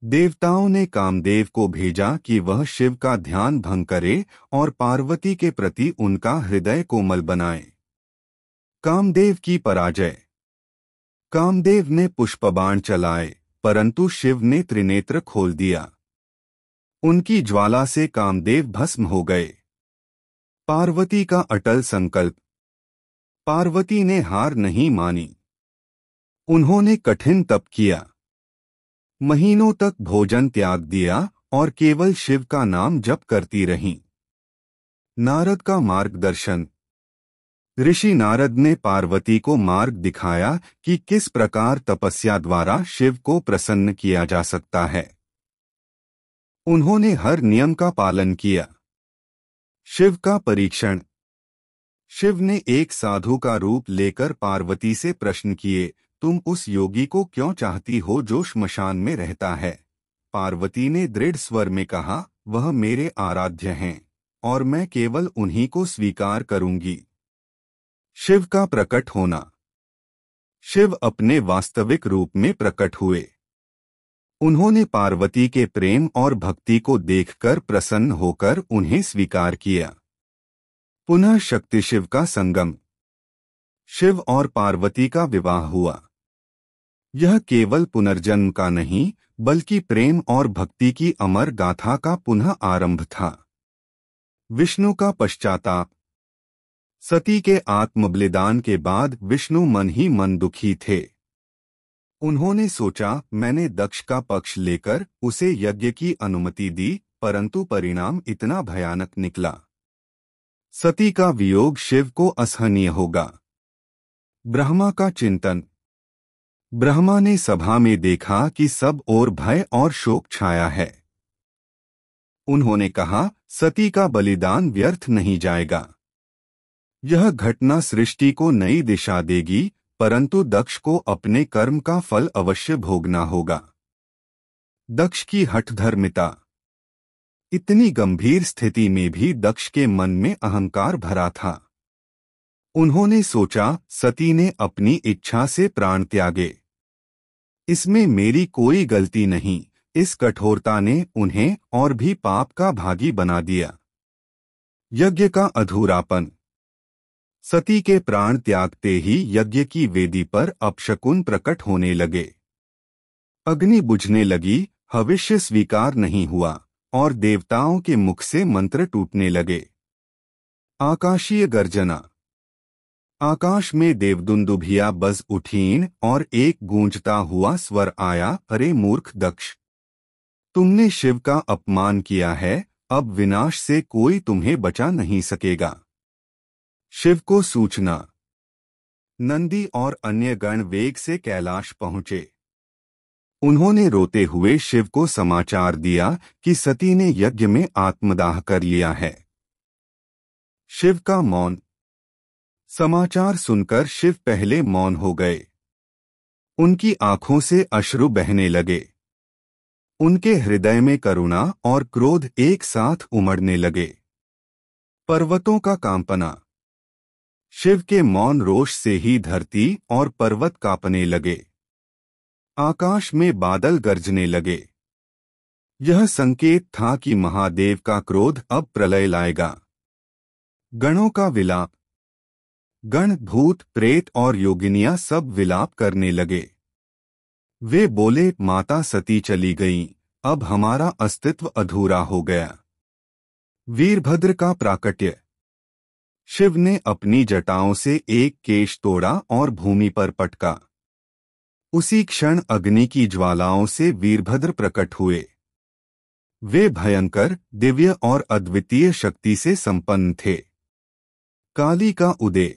देवताओं ने कामदेव को भेजा कि वह शिव का ध्यान भंग करे और पार्वती के प्रति उनका हृदय कोमल बनाए। कामदेव की पराजय। कामदेव ने पुष्पबाण चलाए, परंतु शिव ने त्रिनेत्र खोल दिया। उनकी ज्वाला से कामदेव भस्म हो गए। पार्वती का अटल संकल्प। पार्वती ने हार नहीं मानी। उन्होंने कठिन तप किया, महीनों तक भोजन त्याग दिया और केवल शिव का नाम जप करती रहीं। नारद का मार्गदर्शन। ऋषि नारद ने पार्वती को मार्ग दिखाया कि किस प्रकार तपस्या द्वारा शिव को प्रसन्न किया जा सकता है। उन्होंने हर नियम का पालन किया। शिव का परीक्षण। शिव ने एक साधु का रूप लेकर पार्वती से प्रश्न किए, तुम उस योगी को क्यों चाहती हो जो श्मशान में रहता है? पार्वती ने दृढ़ स्वर में कहा, वह मेरे आराध्य हैं और मैं केवल उन्हीं को स्वीकार करूंगी। शिव का प्रकट होना। शिव अपने वास्तविक रूप में प्रकट हुए। उन्होंने पार्वती के प्रेम और भक्ति को देखकर प्रसन्न होकर उन्हें स्वीकार किया। पुनः शक्ति शिव का संगम। शिव और पार्वती का विवाह हुआ। यह केवल पुनर्जन्म का नहीं, बल्कि प्रेम और भक्ति की अमर गाथा का पुनः आरंभ था। विष्णु का पश्चाताप। सती के आत्मबलिदान के बाद विष्णु मन ही मन दुखी थे। उन्होंने सोचा, मैंने दक्ष का पक्ष लेकर उसे यज्ञ की अनुमति दी, परंतु परिणाम इतना भयानक निकला। सती का वियोग शिव को असहनीय होगा। ब्रह्मा का चिंतन। ब्रह्मा ने सभा में देखा कि सब ओर भय और शोक छाया है। उन्होंने कहा, सती का बलिदान व्यर्थ नहीं जाएगा। यह घटना सृष्टि को नई दिशा देगी, परंतु दक्ष को अपने कर्म का फल अवश्य भोगना होगा। दक्ष की हठधर्मिता। इतनी गंभीर स्थिति में भी दक्ष के मन में अहंकार भरा था। उन्होंने सोचा, सती ने अपनी इच्छा से प्राण त्यागे, इसमें मेरी कोई गलती नहीं। इस कठोरता ने उन्हें और भी पाप का भागी बना दिया। यज्ञ का अधूरापन। सती के प्राण त्यागते ही यज्ञ की वेदी पर अपशकुन प्रकट होने लगे। अग्नि बुझने लगी, हविष्य स्वीकार नहीं हुआ और देवताओं के मुख से मंत्र टूटने लगे। आकाशीय गर्जना। आकाश में देवदुंदुभियां बज उठीं और एक गूंजता हुआ स्वर आया, अरे मूर्ख दक्ष, तुमने शिव का अपमान किया है, अब विनाश से कोई तुम्हें बचा नहीं सकेगा। शिव को सूचना। नंदी और अन्य गण वेग से कैलाश पहुंचे। उन्होंने रोते हुए शिव को समाचार दिया कि सती ने यज्ञ में आत्मदाह कर लिया है। शिव का मौन। समाचार सुनकर शिव पहले मौन हो गए। उनकी आंखों से अश्रु बहने लगे। उनके हृदय में करुणा और क्रोध एक साथ उमड़ने लगे। पर्वतों का कांपना। शिव के मौन रोष से ही धरती और पर्वत कांपने लगे। आकाश में बादल गरजने लगे। यह संकेत था कि महादेव का क्रोध अब प्रलय लाएगा। गणों का विलाप। गण, भूत, प्रेत और योगिनियां सब विलाप करने लगे। वे बोले, माता सती चली गईं, अब हमारा अस्तित्व अधूरा हो गया। वीरभद्र का प्राकट्य। शिव ने अपनी जटाओं से एक केश तोड़ा और भूमि पर पटका। उसी क्षण अग्नि की ज्वालाओं से वीरभद्र प्रकट हुए। वे भयंकर, दिव्य और अद्वितीय शक्ति से संपन्न थे। काली का उदय।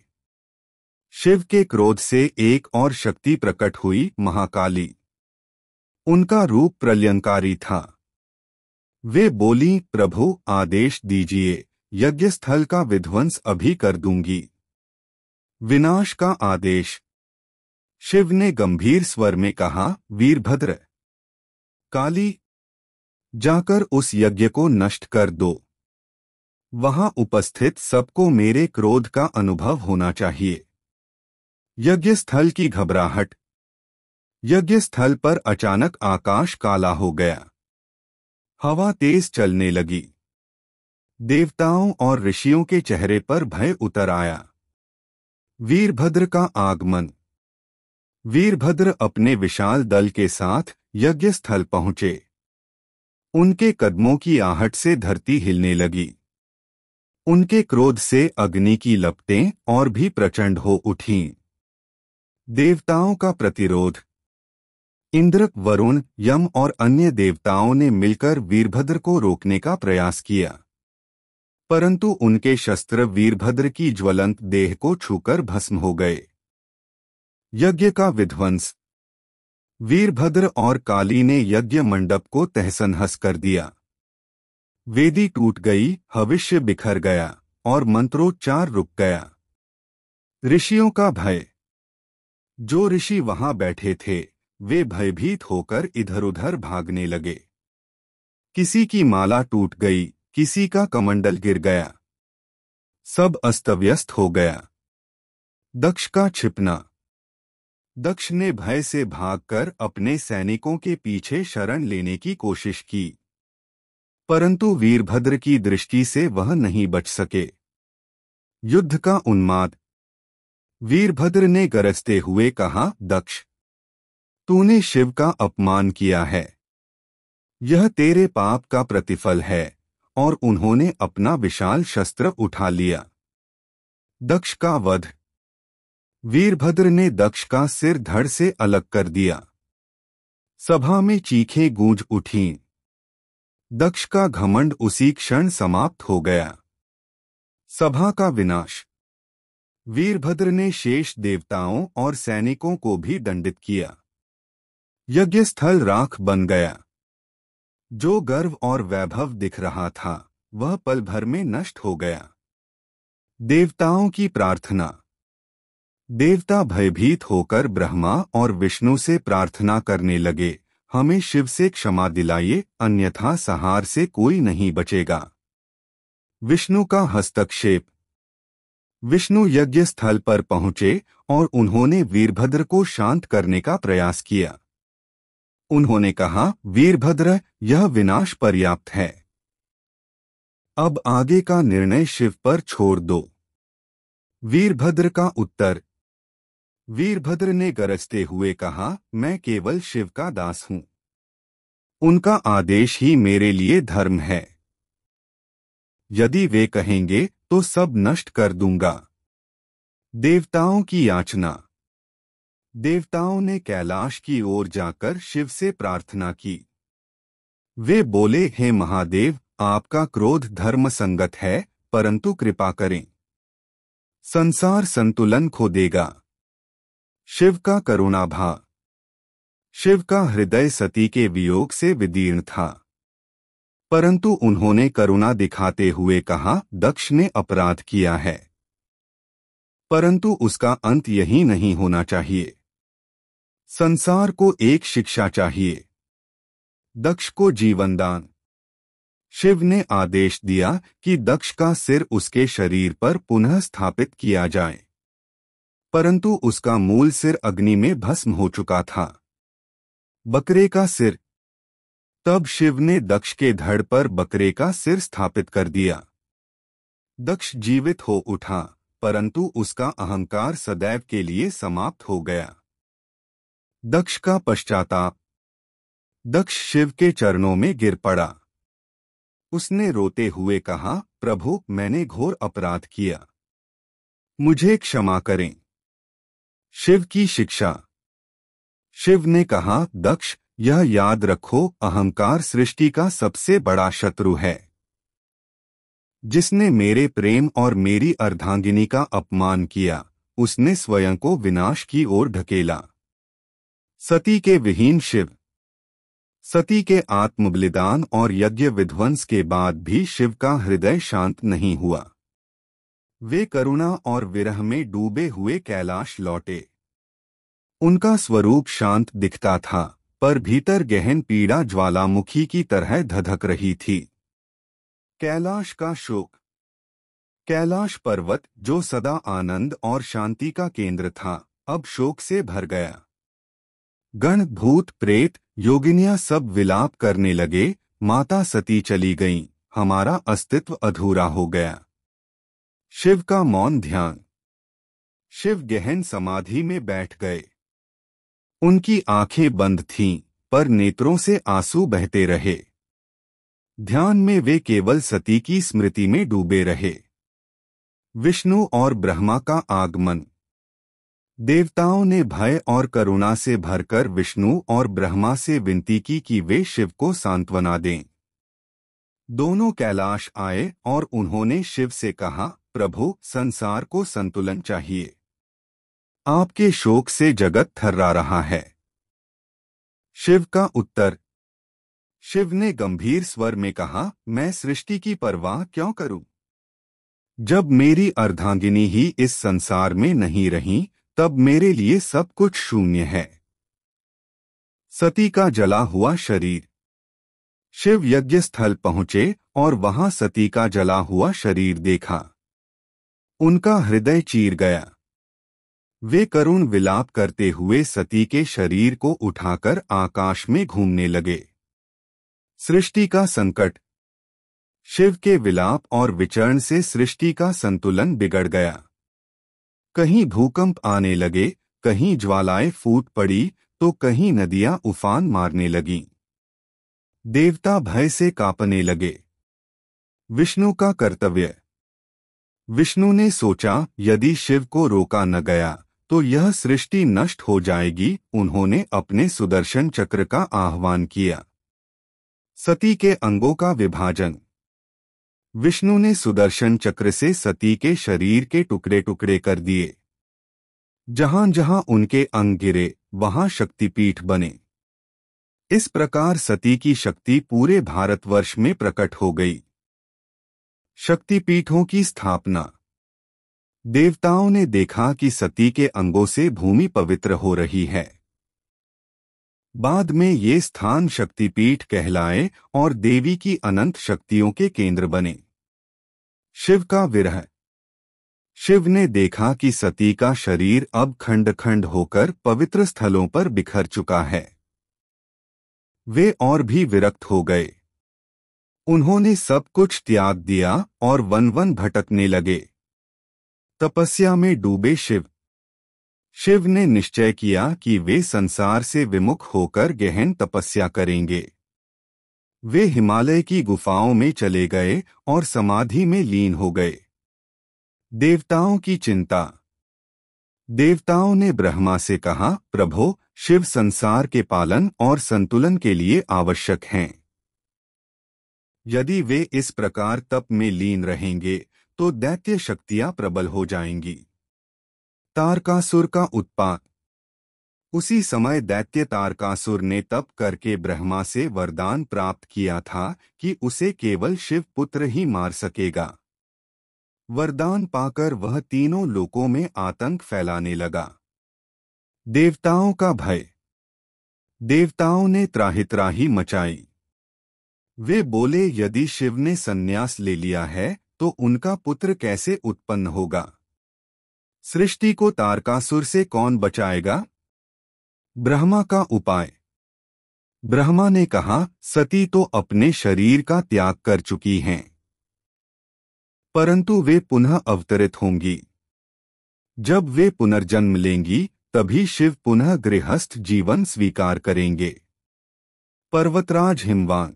शिव के क्रोध से एक और शक्ति प्रकट हुई, महाकाली। उनका रूप प्रलयंकारी था। वे बोली, प्रभु आदेश दीजिए, यज्ञस्थल का विध्वंस अभी कर दूंगी। विनाश का आदेश। शिव ने गंभीर स्वर में कहा, वीरभद्र, काली, जाकर उस यज्ञ को नष्ट कर दो। वहां उपस्थित सबको मेरे क्रोध का अनुभव होना चाहिए। यज्ञ स्थल की घबराहट। यज्ञ स्थल पर अचानक आकाश काला हो गया। हवा तेज चलने लगी। देवताओं और ऋषियों के चेहरे पर भय उतर आया। वीरभद्र का आगमन। वीरभद्र अपने विशाल दल के साथ यज्ञ स्थल पहुंचे। उनके कदमों की आहट से धरती हिलने लगी। उनके क्रोध से अग्नि की लपटें और भी प्रचंड हो उठीं। देवताओं का प्रतिरोध। इंद्र, वरुण, यम और अन्य देवताओं ने मिलकर वीरभद्र को रोकने का प्रयास किया, परंतु उनके शस्त्र वीरभद्र की ज्वलंत देह को छूकर भस्म हो गए। यज्ञ का विध्वंस। वीरभद्र और काली ने यज्ञ मंडप को तहस-नहस कर दिया। वेदी टूट गई, हविष्य बिखर गया और मंत्रोच्चार रुक गया। ऋषियों का भय। जो ऋषि वहां बैठे थे वे भयभीत होकर इधर-उधर भागने लगे। किसी की माला टूट गई, किसी का कमंडल गिर गया। सब अस्तव्यस्त हो गया। दक्ष का छिपना। दक्ष ने भय से भागकर अपने सैनिकों के पीछे शरण लेने की कोशिश की, परंतु वीरभद्र की दृष्टि से वह नहीं बच सके। युद्ध का उन्माद। वीरभद्र ने गरजते हुए कहा, दक्ष, तूने शिव का अपमान किया है। यह तेरे पाप का प्रतिफल है। और उन्होंने अपना विशाल शस्त्र उठा लिया। दक्ष का वध। वीरभद्र ने दक्ष का सिर धड़ से अलग कर दिया। सभा में चीखें गूंज उठीं। दक्ष का घमंड उसी क्षण समाप्त हो गया। सभा का विनाश। वीरभद्र ने शेष देवताओं और सैनिकों को भी दंडित किया। यज्ञस्थल राख बन गया। जो गर्व और वैभव दिख रहा था वह पल भर में नष्ट हो गया। देवताओं की प्रार्थना। देवता भयभीत होकर ब्रह्मा और विष्णु से प्रार्थना करने लगे, हमें शिव से क्षमा दिलाइए, अन्यथा संहार से कोई नहीं बचेगा। विष्णु का हस्तक्षेप। विष्णु यज्ञ स्थल पर पहुंचे और उन्होंने वीरभद्र को शांत करने का प्रयास किया। उन्होंने कहा, वीरभद्र, यह विनाश पर्याप्त है। अब आगे का निर्णय शिव पर छोड़ दो। वीरभद्र का उत्तर। वीरभद्र ने गरजते हुए कहा, मैं केवल शिव का दास हूं। उनका आदेश ही मेरे लिए धर्म है। यदि वे कहेंगे तो सब नष्ट कर दूंगा। देवताओं की याचना। देवताओं ने कैलाश की ओर जाकर शिव से प्रार्थना की। वे बोले, हे महादेव, आपका क्रोध धर्म संगत है, परंतु कृपा करें। संसार संतुलन खो देगा। शिव का करुणाभाव। शिव का हृदय सती के वियोग से विदीर्ण था, परंतु उन्होंने करुणा दिखाते हुए कहा, दक्ष ने अपराध किया है, परंतु उसका अंत यही नहीं होना चाहिए। संसार को एक शिक्षा चाहिए। दक्ष को जीवनदान। शिव ने आदेश दिया कि दक्ष का सिर उसके शरीर पर पुनः स्थापित किया जाए, परंतु उसका मूल सिर अग्नि में भस्म हो चुका था। बकरे का सिर। तब शिव ने दक्ष के धड़ पर बकरे का सिर स्थापित कर दिया। दक्ष जीवित हो उठा, परंतु उसका अहंकार सदैव के लिए समाप्त हो गया। दक्ष का पश्चाताप। दक्ष शिव के चरणों में गिर पड़ा। उसने रोते हुए कहा, प्रभु, मैंने घोर अपराध किया, मुझे क्षमा करें। शिव की शिक्षा। शिव ने कहा, दक्ष, यह याद रखो, अहंकार सृष्टि का सबसे बड़ा शत्रु है। जिसने मेरे प्रेम और मेरी अर्धांगिनी का अपमान किया, उसने स्वयं को विनाश की ओर ढकेला। सती के विहीन शिव। सती के आत्मबलिदान और यज्ञ विध्वंस के बाद भी शिव का हृदय शांत नहीं हुआ। वे करुणा और विरह में डूबे हुए कैलाश लौटे। उनका स्वरूप शांत दिखता था, पर भीतर गहन पीड़ा ज्वालामुखी की तरह धधक रही थी। कैलाश का शोक। कैलाश पर्वत, जो सदा आनंद और शांति का केंद्र था, अब शोक से भर गया। गण, भूत, प्रेत, योगिनियां सब विलाप करने लगे, माता सती चली गईं, हमारा अस्तित्व अधूरा हो गया। शिव का मौन ध्यान। शिव गहन समाधि में बैठ गए। उनकी आंखें बंद थीं, पर नेत्रों से आंसू बहते रहे। ध्यान में वे केवल सती की स्मृति में डूबे रहे। विष्णु और ब्रह्मा का आगमन। देवताओं ने भय और करुणा से भरकर विष्णु और ब्रह्मा से विनती की कि वे शिव को सांत्वना दें। दोनों कैलाश आए और उन्होंने शिव से कहा, प्रभु, संसार को संतुलन चाहिए। आपके शोक से जगत थर्रा रहा है। शिव का उत्तर। शिव ने गंभीर स्वर में कहा, मैं सृष्टि की परवाह क्यों करूं? जब मेरी अर्धांगिनी ही इस संसार में नहीं रही, तब मेरे लिए सब कुछ शून्य है। सती का जला हुआ शरीर। शिव यज्ञ स्थल पहुंचे और वहां सती का जला हुआ शरीर देखा। उनका हृदय चीर गया। वे करुण विलाप करते हुए सती के शरीर को उठाकर आकाश में घूमने लगे। सृष्टि का संकट। शिव के विलाप और विचरण से सृष्टि का संतुलन बिगड़ गया। कहीं भूकंप आने लगे, कहीं ज्वालाएं फूट पड़ी, तो कहीं नदियां उफान मारने लगीं। देवता भय से कांपने लगे। विष्णु का कर्तव्य। विष्णु ने सोचा, यदि शिव को रोका न गया तो यह सृष्टि नष्ट हो जाएगी। उन्होंने अपने सुदर्शन चक्र का आह्वान किया। सती के अंगों का विभाजन। विष्णु ने सुदर्शन चक्र से सती के शरीर के टुकड़े टुकड़े कर दिए। जहां जहां उनके अंग गिरे, वहां शक्तिपीठ बने। इस प्रकार सती की शक्ति पूरे भारतवर्ष में प्रकट हो गई। शक्तिपीठों की स्थापना। देवताओं ने देखा कि सती के अंगों से भूमि पवित्र हो रही है। बाद में ये स्थान शक्तिपीठ कहलाए और देवी की अनंत शक्तियों के केंद्र बने। शिव का विरह। शिव ने देखा कि सती का शरीर अब खंड खंड होकर पवित्र स्थलों पर बिखर चुका है। वे और भी विरक्त हो गए। उन्होंने सब कुछ त्याग दिया और वन वन भटकने लगे। तपस्या में डूबे शिव। शिव ने निश्चय किया कि वे संसार से विमुख होकर गहन तपस्या करेंगे। वे हिमालय की गुफाओं में चले गए और समाधि में लीन हो गए। देवताओं की चिंता। देवताओं ने ब्रह्मा से कहा, प्रभो, शिव संसार के पालन और संतुलन के लिए आवश्यक हैं। यदि वे इस प्रकार तप में लीन रहेंगे तो दैत्य शक्तियां प्रबल हो जाएंगी। तारकासुर का उत्पात। उसी समय दैत्य तारकासुर ने तप करके ब्रह्मा से वरदान प्राप्त किया था कि उसे केवल शिव पुत्र ही मार सकेगा। वरदान पाकर वह तीनों लोकों में आतंक फैलाने लगा। देवताओं का भय। देवताओं ने त्राहि मचाई। वे बोले, यदि शिव ने संन्यास ले लिया है तो उनका पुत्र कैसे उत्पन्न होगा? सृष्टि को तारकासुर से कौन बचाएगा? ब्रह्मा का उपाय। ब्रह्मा ने कहा, सती तो अपने शरीर का त्याग कर चुकी हैं, परंतु वे पुनः अवतरित होंगी। जब वे पुनर्जन्म लेंगी तभी शिव पुनः गृहस्थ जीवन स्वीकार करेंगे। पर्वतराज हिमवान।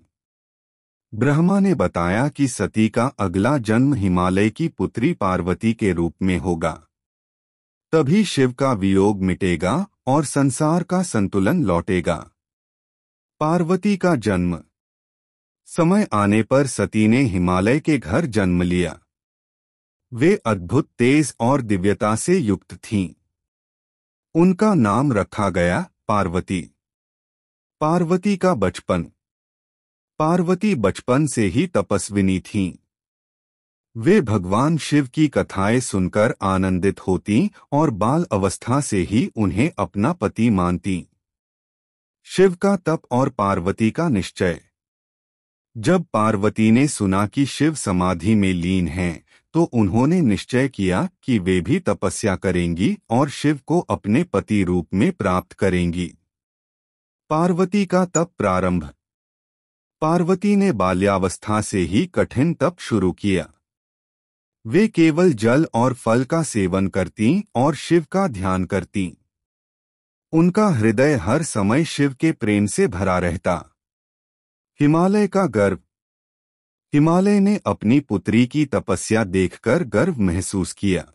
ब्रह्मा ने बताया कि सती का अगला जन्म हिमालय की पुत्री पार्वती के रूप में होगा। तभी शिव का वियोग मिटेगा और संसार का संतुलन लौटेगा। पार्वती का जन्म। समय आने पर सती ने हिमालय के घर जन्म लिया। वे अद्भुत तेज और दिव्यता से युक्त थीं। उनका नाम रखा गया पार्वती। पार्वती का बचपन। पार्वती बचपन से ही तपस्विनी थीं। वे भगवान शिव की कथाएं सुनकर आनंदित होतीं और बाल अवस्था से ही उन्हें अपना पति मानतीं। शिव का तप और पार्वती का निश्चय। जब पार्वती ने सुना कि शिव समाधि में लीन हैं, तो उन्होंने निश्चय किया कि वे भी तपस्या करेंगी और शिव को अपने पति रूप में प्राप्त करेंगी। पार्वती का तप प्रारंभ। पार्वती ने बाल्यावस्था से ही कठिन तप शुरू किया। वे केवल जल और फल का सेवन करती और शिव का ध्यान करती। उनका हृदय हर समय शिव के प्रेम से भरा रहता। हिमालय का गर्व। हिमालय ने अपनी पुत्री की तपस्या देखकर गर्व महसूस किया।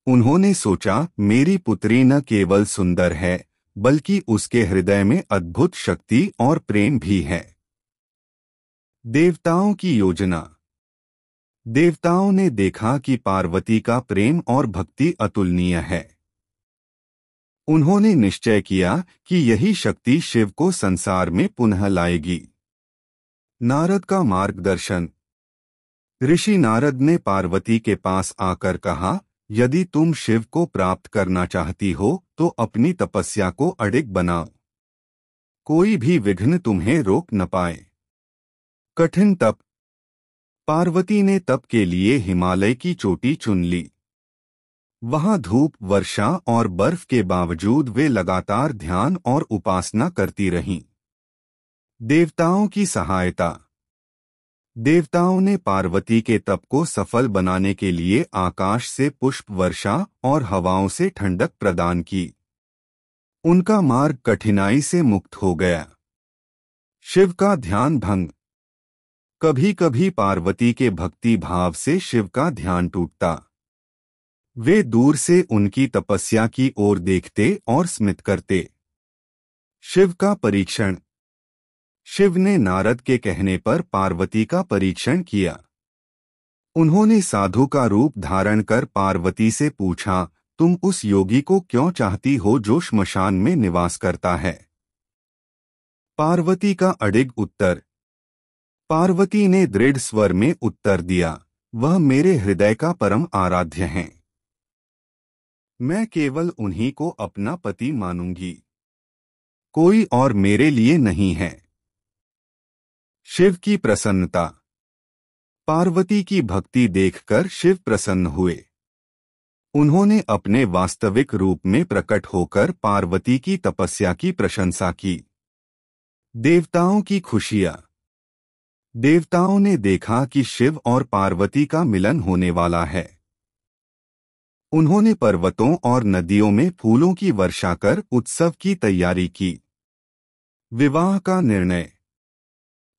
उन्होंने सोचा, मेरी पुत्री न केवल सुंदर है, बल्कि उसके हृदय में अद्भुत शक्ति और प्रेम भी है। देवताओं की योजना। देवताओं ने देखा कि पार्वती का प्रेम और भक्ति अतुलनीय है। उन्होंने निश्चय किया कि यही शक्ति शिव को संसार में पुनः लाएगी। नारद का मार्गदर्शन। ऋषि नारद ने पार्वती के पास आकर कहा, यदि तुम शिव को प्राप्त करना चाहती हो तो अपनी तपस्या को अडिग बनाओ। कोई भी विघ्न तुम्हें रोक न पाए। कठिन तप। पार्वती ने तप के लिए हिमालय की चोटी चुन ली। वहां धूप, वर्षा और बर्फ के बावजूद वे लगातार ध्यान और उपासना करती रहीं। देवताओं की सहायता। देवताओं ने पार्वती के तप को सफल बनाने के लिए आकाश से पुष्प वर्षा और हवाओं से ठंडक प्रदान की। उनका मार्ग कठिनाई से मुक्त हो गया। शिव का ध्यान भंग। कभी कभी पार्वती के भक्ति भाव से शिव का ध्यान टूटता। वे दूर से उनकी तपस्या की ओर देखते और स्मित करते। शिव का परीक्षण। शिव ने नारद के कहने पर पार्वती का परीक्षण किया। उन्होंने साधु का रूप धारण कर पार्वती से पूछा, तुम उस योगी को क्यों चाहती हो जो श्मशान में निवास करता है? पार्वती का अडिग उत्तर। पार्वती ने दृढ़ स्वर में उत्तर दिया, वह मेरे हृदय का परम आराध्य हैं। मैं केवल उन्हीं को अपना पति मानूंगी। कोई और मेरे लिए नहीं है। शिव की प्रसन्नता। पार्वती की भक्ति देखकर शिव प्रसन्न हुए। उन्होंने अपने वास्तविक रूप में प्रकट होकर पार्वती की तपस्या की प्रशंसा की। देवताओं की खुशियां। देवताओं ने देखा कि शिव और पार्वती का मिलन होने वाला है। उन्होंने पर्वतों और नदियों में फूलों की वर्षा कर उत्सव की तैयारी की। विवाह का निर्णय।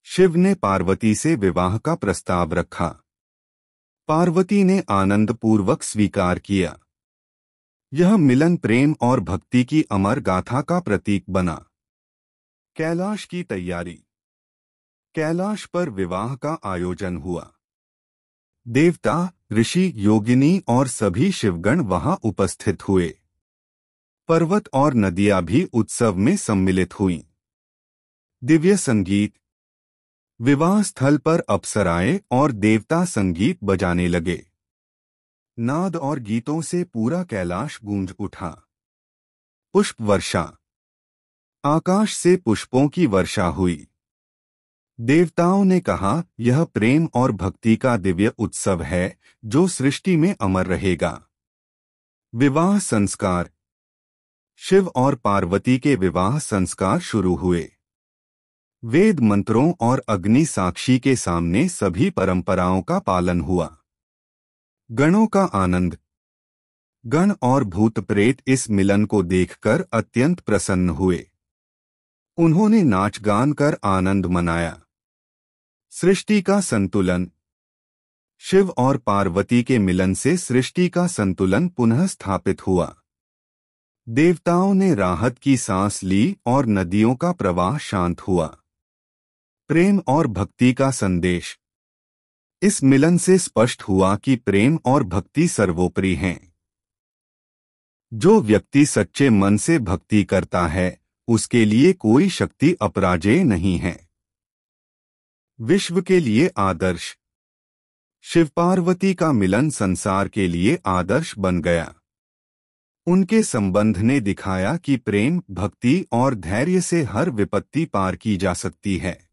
शिव ने पार्वती से विवाह का प्रस्ताव रखा। पार्वती ने आनंदपूर्वक स्वीकार किया। यह मिलन प्रेम और भक्ति की अमर गाथा का प्रतीक बना। कैलाश की तैयारी। कैलाश पर विवाह का आयोजन हुआ। देवता, ऋषि, योगिनी और सभी शिवगण वहां उपस्थित हुए। पर्वत और नदियां भी उत्सव में सम्मिलित हुईं। दिव्य संगीत। विवाह स्थल पर अप्सराएं और देवता संगीत बजाने लगे। नाद और गीतों से पूरा कैलाश गूंज उठा। पुष्प वर्षा। आकाश से पुष्पों की वर्षा हुई। देवताओं ने कहा, यह प्रेम और भक्ति का दिव्य उत्सव है जो सृष्टि में अमर रहेगा। विवाह संस्कार। शिव और पार्वती के विवाह संस्कार शुरू हुए। वेद मंत्रों और अग्नि साक्षी के सामने सभी परंपराओं का पालन हुआ। गणों का आनंद। गण और भूत प्रेत इस मिलन को देखकर अत्यंत प्रसन्न हुए। उन्होंने नाच गान कर आनंद मनाया। सृष्टि का संतुलन। शिव और पार्वती के मिलन से सृष्टि का संतुलन पुनः स्थापित हुआ। देवताओं ने राहत की सांस ली और नदियों का प्रवाह शांत हुआ। प्रेम और भक्ति का संदेश। इस मिलन से स्पष्ट हुआ कि प्रेम और भक्ति सर्वोपरि हैं। जो व्यक्ति सच्चे मन से भक्ति करता है, उसके लिए कोई शक्ति अपराजेय नहीं है। विश्व के लिए आदर्श। शिव पार्वती का मिलन संसार के लिए आदर्श बन गया। उनके संबंध ने दिखाया कि प्रेम, भक्ति और धैर्य से हर विपत्ति पार की जा सकती है।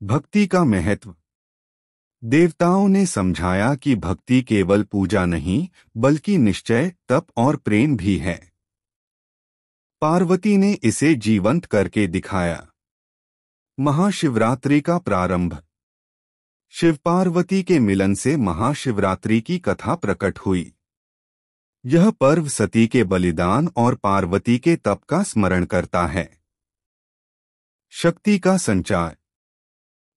भक्ति का महत्व। देवताओं ने समझाया कि भक्ति केवल पूजा नहीं, बल्कि निश्चय, तप और प्रेम भी है। पार्वती ने इसे जीवंत करके दिखाया। महाशिवरात्रि का प्रारंभ। शिव पार्वती के मिलन से महाशिवरात्रि की कथा प्रकट हुई। यह पर्व सती के बलिदान और पार्वती के तप का स्मरण करता है। शक्ति का संचार।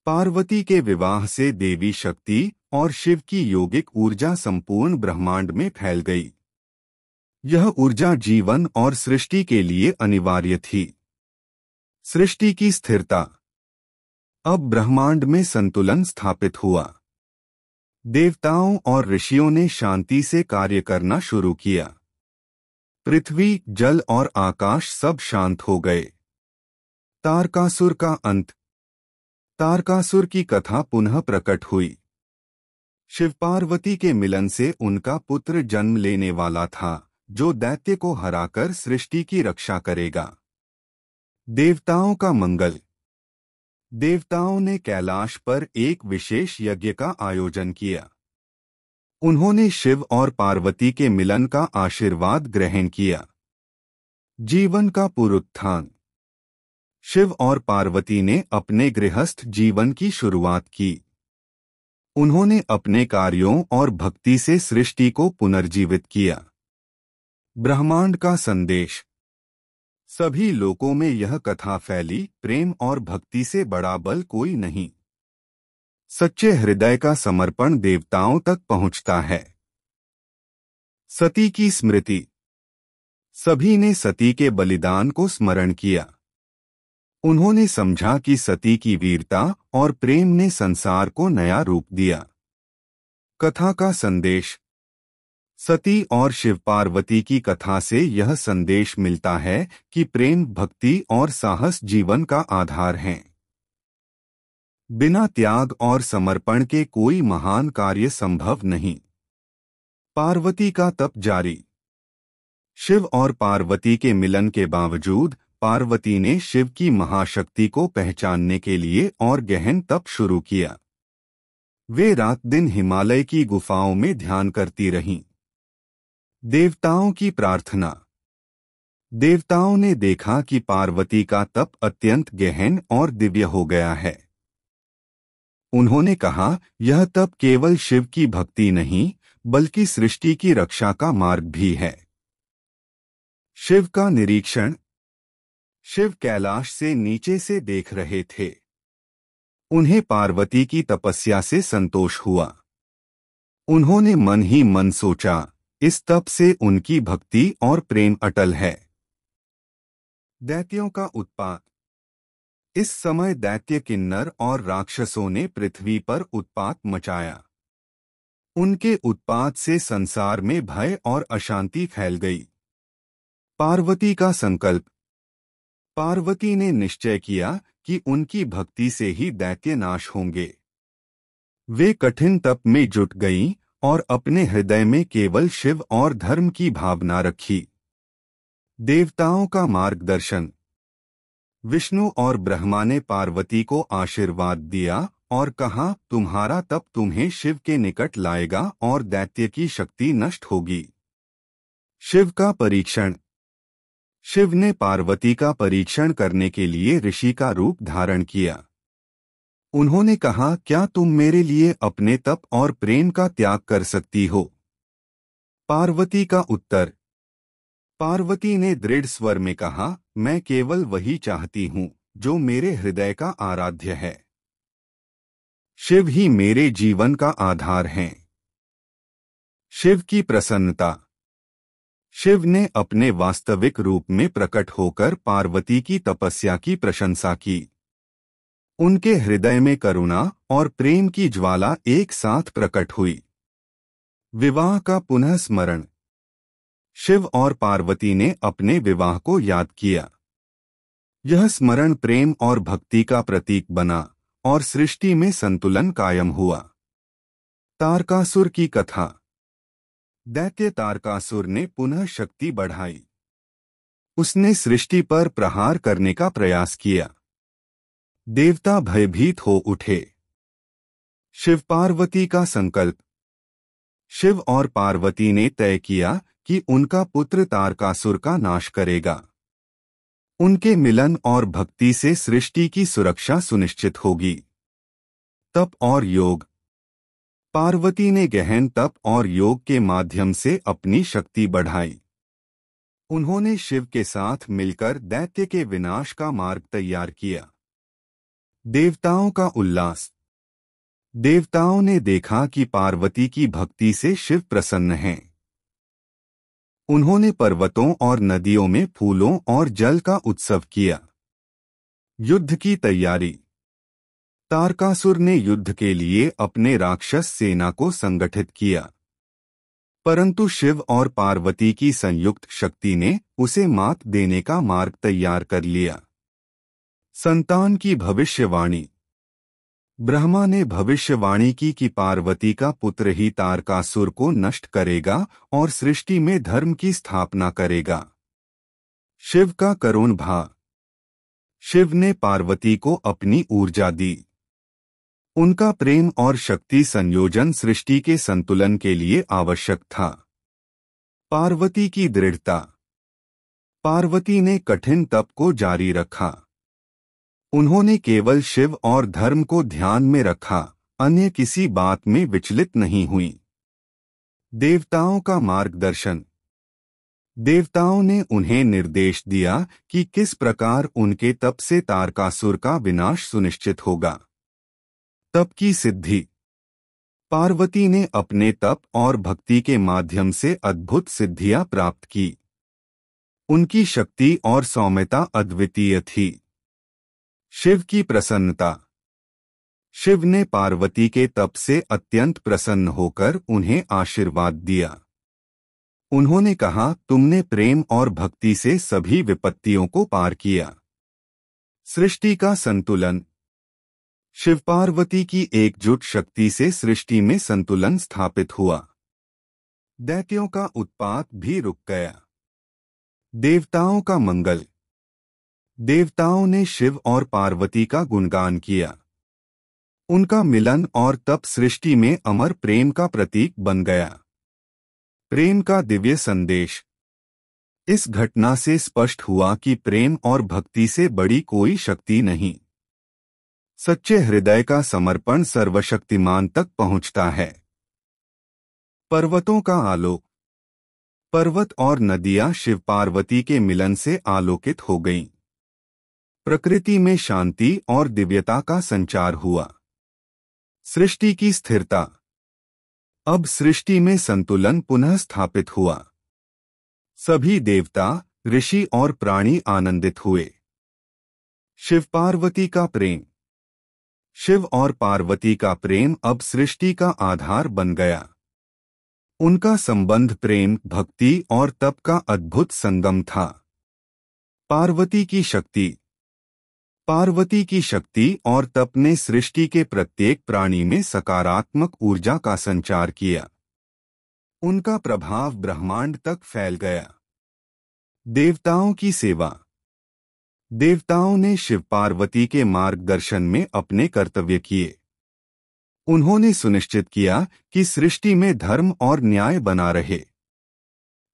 पार्वती के विवाह से देवी शक्ति और शिव की योगिक ऊर्जा संपूर्ण ब्रह्मांड में फैल गई। यह ऊर्जा जीवन और सृष्टि के लिए अनिवार्य थी। सृष्टि की स्थिरता। अब ब्रह्मांड में संतुलन स्थापित हुआ। देवताओं और ऋषियों ने शांति से कार्य करना शुरू किया। पृथ्वी, जल और आकाश सब शांत हो गए। तारकासुर का अंत। तारकासुर की कथा पुनः प्रकट हुई। शिव पार्वती के मिलन से उनका पुत्र जन्म लेने वाला था, जो दैत्य को हराकर सृष्टि की रक्षा करेगा। देवताओं का मंगल। देवताओं ने कैलाश पर एक विशेष यज्ञ का आयोजन किया। उन्होंने शिव और पार्वती के मिलन का आशीर्वाद ग्रहण किया। जीवन का पुनरुत्थान। शिव और पार्वती ने अपने गृहस्थ जीवन की शुरुआत की। उन्होंने अपने कार्यों और भक्ति से सृष्टि को पुनर्जीवित किया। ब्रह्मांड का संदेश। सभी लोकों में यह कथा फैली, प्रेम और भक्ति से बड़ा बल कोई नहीं। सच्चे हृदय का समर्पण देवताओं तक पहुंचता है। सती की स्मृति। सभी ने सती के बलिदान को स्मरण किया। उन्होंने समझा कि सती की वीरता और प्रेम ने संसार को नया रूप दिया। कथा का संदेश। सती और शिव पार्वती की कथा से यह संदेश मिलता है कि प्रेम, भक्ति और साहस जीवन का आधार हैं। बिना त्याग और समर्पण के कोई महान कार्य संभव नहीं। पार्वती का तप जारी। शिव और पार्वती के मिलन के बावजूद पार्वती ने शिव की महाशक्ति को पहचानने के लिए और गहन तप शुरू किया। वे रात दिन हिमालय की गुफाओं में ध्यान करती रहीं। देवताओं की प्रार्थना। देवताओं ने देखा कि पार्वती का तप अत्यंत गहन और दिव्य हो गया है। उन्होंने कहा, यह तप केवल शिव की भक्ति नहीं, बल्कि सृष्टि की रक्षा का मार्ग भी है। शिव का निरीक्षण। शिव कैलाश से नीचे से देख रहे थे। उन्हें पार्वती की तपस्या से संतोष हुआ। उन्होंने मन ही मन सोचा, इस तप से उनकी भक्ति और प्रेम अटल है। दैत्यों का उत्पात। इस समय दैत्य, किन्नर और राक्षसों ने पृथ्वी पर उत्पात मचाया। उनके उत्पात से संसार में भय और अशांति फैल गई। पार्वती का संकल्प। पार्वती ने निश्चय किया कि उनकी भक्ति से ही दैत्य नाश होंगे। वे कठिन तप में जुट गईं और अपने हृदय में केवल शिव और धर्म की भावना रखी। देवताओं का मार्गदर्शन। विष्णु और ब्रह्मा ने पार्वती को आशीर्वाद दिया और कहा, तुम्हारा तप तुम्हें शिव के निकट लाएगा और दैत्य की शक्ति नष्ट होगी। शिव का परीक्षण। शिव ने पार्वती का परीक्षण करने के लिए ऋषि का रूप धारण किया। उन्होंने कहा, क्या तुम मेरे लिए अपने तप और प्रेम का त्याग कर सकती हो? पार्वती का उत्तर। पार्वती ने दृढ़ स्वर में कहा, मैं केवल वही चाहती हूँ जो मेरे हृदय का आराध्य है। शिव ही मेरे जीवन का आधार हैं। शिव की प्रसन्नता। शिव ने अपने वास्तविक रूप में प्रकट होकर पार्वती की तपस्या की प्रशंसा की। उनके हृदय में करुणा और प्रेम की ज्वाला एक साथ प्रकट हुई। विवाह का पुनः स्मरण। शिव और पार्वती ने अपने विवाह को याद किया। यह स्मरण प्रेम और भक्ति का प्रतीक बना और सृष्टि में संतुलन कायम हुआ। तारकासुर की कथा। दैत्य तारकासुर ने पुनः शक्ति बढ़ाई। उसने सृष्टि पर प्रहार करने का प्रयास किया। देवता भयभीत हो उठे। शिव पार्वती का संकल्प। शिव और पार्वती ने तय किया कि उनका पुत्र तारकासुर का नाश करेगा। उनके मिलन और भक्ति से सृष्टि की सुरक्षा सुनिश्चित होगी। तप और योग। पार्वती ने गहन तप और योग के माध्यम से अपनी शक्ति बढ़ाई। उन्होंने शिव के साथ मिलकर दैत्य के विनाश का मार्ग तैयार किया। देवताओं का उल्लास। देवताओं ने देखा कि पार्वती की भक्ति से शिव प्रसन्न हैं। उन्होंने पर्वतों और नदियों में फूलों और जल का उत्सव किया। युद्ध की तैयारी। तारकासुर ने युद्ध के लिए अपने राक्षस सेना को संगठित किया, परंतु शिव और पार्वती की संयुक्त शक्ति ने उसे मात देने का मार्ग तैयार कर लिया। संतान की भविष्यवाणी। ब्रह्मा ने भविष्यवाणी की कि पार्वती का पुत्र ही तारकासुर को नष्ट करेगा और सृष्टि में धर्म की स्थापना करेगा। शिव का करुण भाव। शिव ने पार्वती को अपनी ऊर्जा दी। उनका प्रेम और शक्ति संयोजन सृष्टि के संतुलन के लिए आवश्यक था। पार्वती की दृढ़ता। पार्वती ने कठिन तप को जारी रखा। उन्होंने केवल शिव और धर्म को ध्यान में रखा, अन्य किसी बात में विचलित नहीं हुई। देवताओं का मार्गदर्शन। देवताओं ने उन्हें निर्देश दिया कि किस प्रकार उनके तप से तारकासुर का विनाश सुनिश्चित होगा। तप की सिद्धि। पार्वती ने अपने तप और भक्ति के माध्यम से अद्भुत सिद्धियां प्राप्त की। उनकी शक्ति और सौम्यता अद्वितीय थी। शिव की प्रसन्नता। शिव ने पार्वती के तप से अत्यंत प्रसन्न होकर उन्हें आशीर्वाद दिया। उन्होंने कहा, तुमने प्रेम और भक्ति से सभी विपत्तियों को पार किया। सृष्टि का संतुलन। शिव पार्वती की एकजुट शक्ति से सृष्टि में संतुलन स्थापित हुआ। दैत्यों का उत्पात भी रुक गया। देवताओं का मंगल। देवताओं ने शिव और पार्वती का गुणगान किया। उनका मिलन और तप सृष्टि में अमर प्रेम का प्रतीक बन गया। प्रेम का दिव्य संदेश। इस घटना से स्पष्ट हुआ कि प्रेम और भक्ति से बड़ी कोई शक्ति नहीं। सच्चे हृदय का समर्पण सर्वशक्तिमान तक पहुंचता है। पर्वतों का आलोक। पर्वत और नदियां शिव पार्वती के मिलन से आलोकित हो गईं। प्रकृति में शांति और दिव्यता का संचार हुआ। सृष्टि की स्थिरता। अब सृष्टि में संतुलन पुनः स्थापित हुआ। सभी देवता, ऋषि और प्राणी आनंदित हुए। शिव पार्वती का प्रेम। शिव और पार्वती का प्रेम अब सृष्टि का आधार बन गया। उनका संबंध प्रेम, भक्ति और तप का अद्भुत संगम था। पार्वती की शक्ति। पार्वती की शक्ति और तप ने सृष्टि के प्रत्येक प्राणी में सकारात्मक ऊर्जा का संचार किया। उनका प्रभाव ब्रह्मांड तक फैल गया। देवताओं की सेवा। देवताओं ने शिव पार्वती के मार्गदर्शन में अपने कर्तव्य किए। उन्होंने सुनिश्चित किया कि सृष्टि में धर्म और न्याय बना रहे।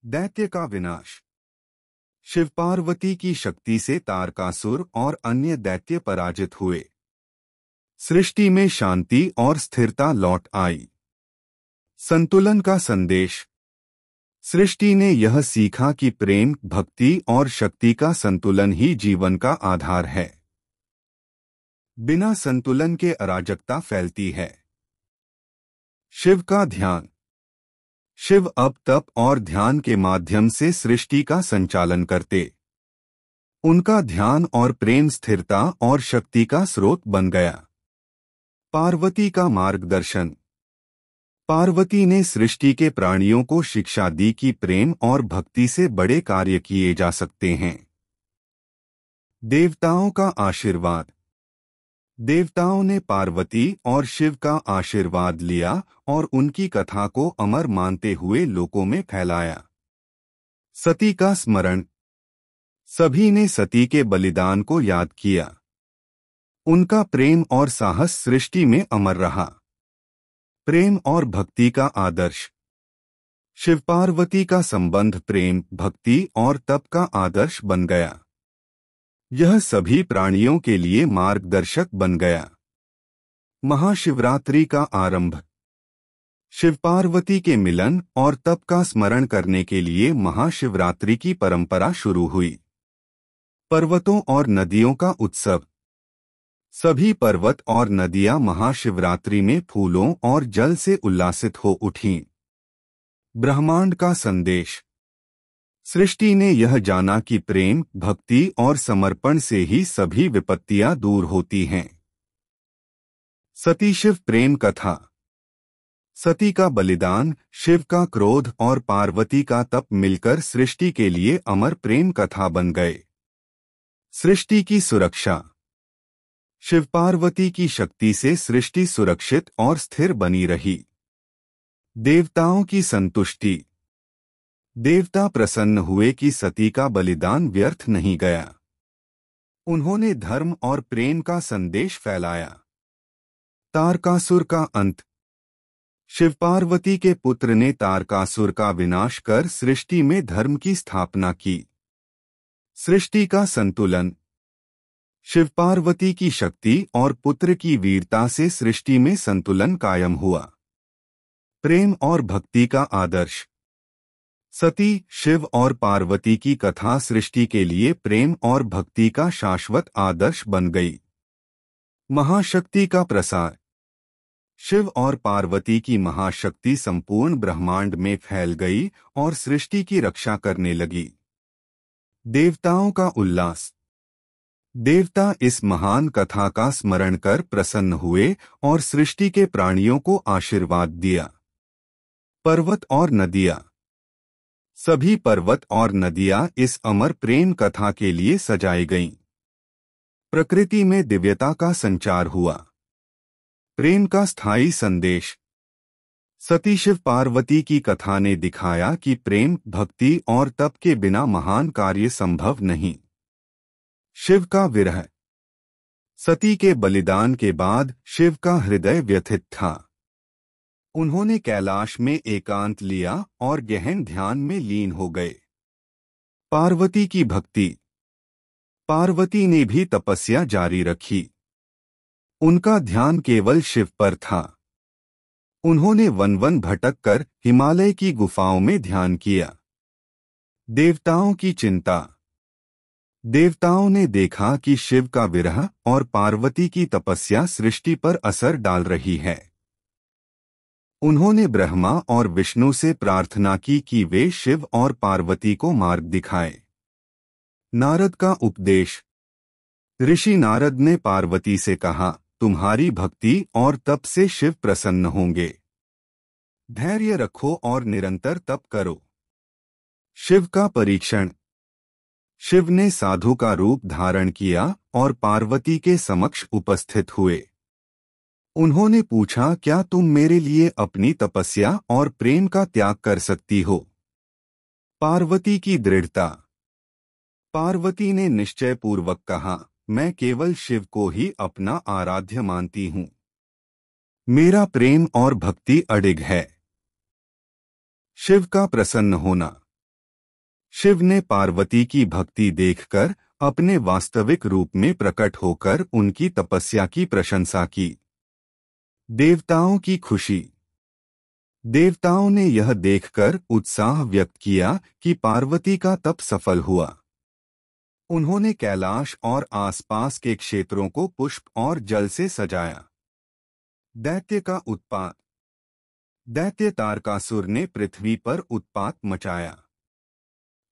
दैत्य का विनाश। शिव पार्वती की शक्ति से तारकासुर और अन्य दैत्य पराजित हुए। सृष्टि में शांति और स्थिरता लौट आई। संतुलन का संदेश। सृष्टि ने यह सीखा कि प्रेम, भक्ति और शक्ति का संतुलन ही जीवन का आधार है। बिना संतुलन के अराजकता फैलती है। शिव का ध्यान। शिव अब तप और ध्यान के माध्यम से सृष्टि का संचालन करते। उनका ध्यान और प्रेम स्थिरता और शक्ति का स्रोत बन गया। पार्वती का मार्गदर्शन। पार्वती ने सृष्टि के प्राणियों को शिक्षा दी कि प्रेम और भक्ति से बड़े कार्य किए जा सकते हैं। देवताओं का आशीर्वाद। देवताओं ने पार्वती और शिव का आशीर्वाद लिया और उनकी कथा को अमर मानते हुए लोकों में फैलाया। सती का स्मरण। सभी ने सती के बलिदान को याद किया। उनका प्रेम और साहस सृष्टि में अमर रहा। प्रेम और भक्ति का आदर्श। शिव पार्वती का संबंध प्रेम, भक्ति और तप का आदर्श बन गया। यह सभी प्राणियों के लिए मार्गदर्शक बन गया। महाशिवरात्रि का आरंभ। शिव पार्वती के मिलन और तप का स्मरण करने के लिए महाशिवरात्रि की परंपरा शुरू हुई। पर्वतों और नदियों का उत्सव। सभी पर्वत और नदियां महाशिवरात्रि में फूलों और जल से उल्लासित हो उठीं। ब्रह्मांड का संदेश। सृष्टि ने यह जाना कि प्रेम, भक्ति और समर्पण से ही सभी विपत्तियां दूर होती हैं। सती शिव प्रेम कथा। सती का बलिदान, शिव का क्रोध और पार्वती का तप मिलकर सृष्टि के लिए अमर प्रेम कथा बन गए। सृष्टि की सुरक्षा। शिव पार्वती की शक्ति से सृष्टि सुरक्षित और स्थिर बनी रही। देवताओं की संतुष्टि। देवता प्रसन्न हुए कि सती का बलिदान व्यर्थ नहीं गया। उन्होंने धर्म और प्रेम का संदेश फैलाया। तारकासुर का अंत। शिव पार्वती के पुत्र ने तारकासुर का विनाश कर सृष्टि में धर्म की स्थापना की। सृष्टि का संतुलन। शिव पार्वती की शक्ति और पुत्र की वीरता से सृष्टि में संतुलन कायम हुआ। प्रेम और भक्ति का आदर्श। सती, शिव और पार्वती की कथा सृष्टि के लिए प्रेम और भक्ति का शाश्वत आदर्श बन गई। महाशक्ति का प्रसार। शिव और पार्वती की महाशक्ति संपूर्ण ब्रह्मांड में फैल गई और सृष्टि की रक्षा करने लगी। देवताओं का उल्लास। देवता इस महान कथा का स्मरण कर प्रसन्न हुए और सृष्टि के प्राणियों को आशीर्वाद दिया। पर्वत और नदियां। सभी पर्वत और नदियां इस अमर प्रेम कथा के लिए सजाई गईं। प्रकृति में दिव्यता का संचार हुआ। प्रेम का स्थायी संदेश। सती शिव पार्वती की कथा ने दिखाया कि प्रेम, भक्ति और तप के बिना महान कार्य संभव नहीं। शिव का विरह। सती के बलिदान के बाद शिव का हृदय व्यथित था। उन्होंने कैलाश में एकांत लिया और गहन ध्यान में लीन हो गए। पार्वती की भक्ति। पार्वती ने भी तपस्या जारी रखी। उनका ध्यान केवल शिव पर था। उन्होंने वन वन भटक कर हिमालय की गुफाओं में ध्यान किया। देवताओं की चिंता। देवताओं ने देखा कि शिव का विरह और पार्वती की तपस्या सृष्टि पर असर डाल रही है। उन्होंने ब्रह्मा और विष्णु से प्रार्थना की कि वे शिव और पार्वती को मार्ग दिखाएं। नारद का उपदेश। ऋषि नारद ने पार्वती से कहा, तुम्हारी भक्ति और तप से शिव प्रसन्न होंगे। धैर्य रखो और निरंतर तप करो। शिव का परीक्षण। शिव ने साधु का रूप धारण किया और पार्वती के समक्ष उपस्थित हुए। उन्होंने पूछा, क्या तुम मेरे लिए अपनी तपस्या और प्रेम का त्याग कर सकती हो? पार्वती की दृढ़ता। पार्वती ने निश्चय पूर्वक कहा, मैं केवल शिव को ही अपना आराध्य मानती हूँ। मेरा प्रेम और भक्ति अडिग है। शिव का प्रसन्न होना। शिव ने पार्वती की भक्ति देखकर अपने वास्तविक रूप में प्रकट होकर उनकी तपस्या की प्रशंसा की। देवताओं की खुशी। देवताओं ने यह देखकर उत्साह व्यक्त किया कि पार्वती का तप सफल हुआ। उन्होंने कैलाश और आसपास के क्षेत्रों को पुष्प और जल से सजाया। दैत्य का उत्पात। दैत्य तारकासुर ने पृथ्वी पर उत्पात मचाया।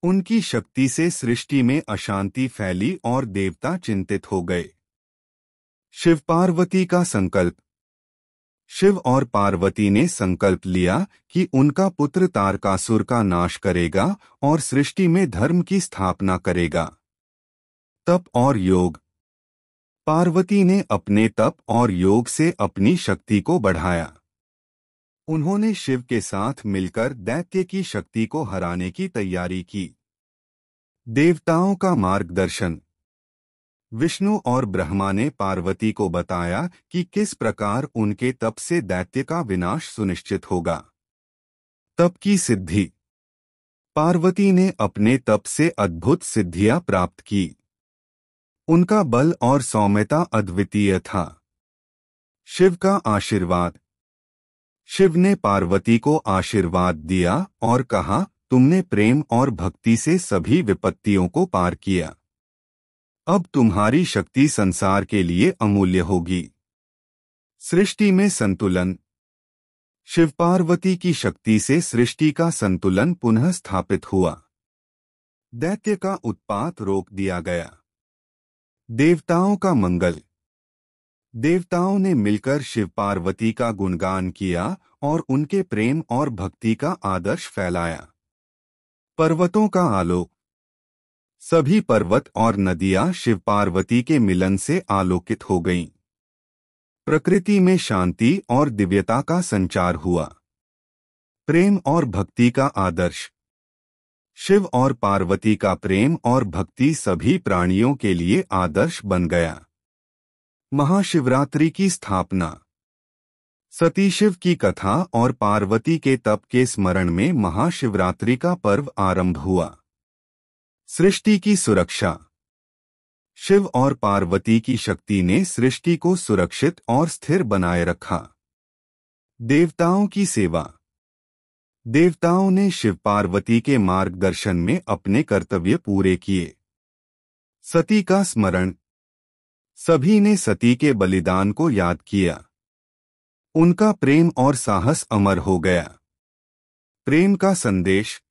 उनकी शक्ति से सृष्टि में अशांति फैली और देवता चिंतित हो गए। शिव पार्वती का संकल्प। शिव और पार्वती ने संकल्प लिया कि उनका पुत्र तारकासुर का नाश करेगा और सृष्टि में धर्म की स्थापना करेगा। तप और योग। पार्वती ने अपने तप और योग से अपनी शक्ति को बढ़ाया। उन्होंने शिव के साथ मिलकर दैत्य की शक्ति को हराने की तैयारी की। देवताओं का मार्गदर्शन। विष्णु और ब्रह्मा ने पार्वती को बताया कि किस प्रकार उनके तप से दैत्य का विनाश सुनिश्चित होगा। तप की सिद्धि। पार्वती ने अपने तप से अद्भुत सिद्धियां प्राप्त की। उनका बल और सौम्यता अद्वितीय था। शिव का आशीर्वाद। शिव ने पार्वती को आशीर्वाद दिया और कहा, तुमने प्रेम और भक्ति से सभी विपत्तियों को पार किया। अब तुम्हारी शक्ति संसार के लिए अमूल्य होगी। सृष्टि में संतुलन। शिव पार्वती की शक्ति से सृष्टि का संतुलन पुनः स्थापित हुआ। दैत्य का उत्पात रोक दिया गया। देवताओं का मंगल। देवताओं ने मिलकर शिव पार्वती का गुणगान किया और उनके प्रेम और भक्ति का आदर्श फैलाया। पर्वतों का आलोक। सभी पर्वत और नदियां शिव पार्वती के मिलन से आलोकित हो गईं। प्रकृति में शांति और दिव्यता का संचार हुआ। प्रेम और भक्ति का आदर्श। शिव और पार्वती का प्रेम और भक्ति सभी प्राणियों के लिए आदर्श बन गया। महाशिवरात्रि की स्थापना। सती शिव की कथा और पार्वती के तप के स्मरण में महाशिवरात्रि का पर्व आरंभ हुआ। सृष्टि की सुरक्षा। शिव और पार्वती की शक्ति ने सृष्टि को सुरक्षित और स्थिर बनाए रखा। देवताओं की सेवा। देवताओं ने शिव पार्वती के मार्गदर्शन में अपने कर्तव्य पूरे किए। सती का स्मरण। सभी ने सती के बलिदान को याद किया। उनका प्रेम और साहस अमर हो गया। प्रेम का संदेश।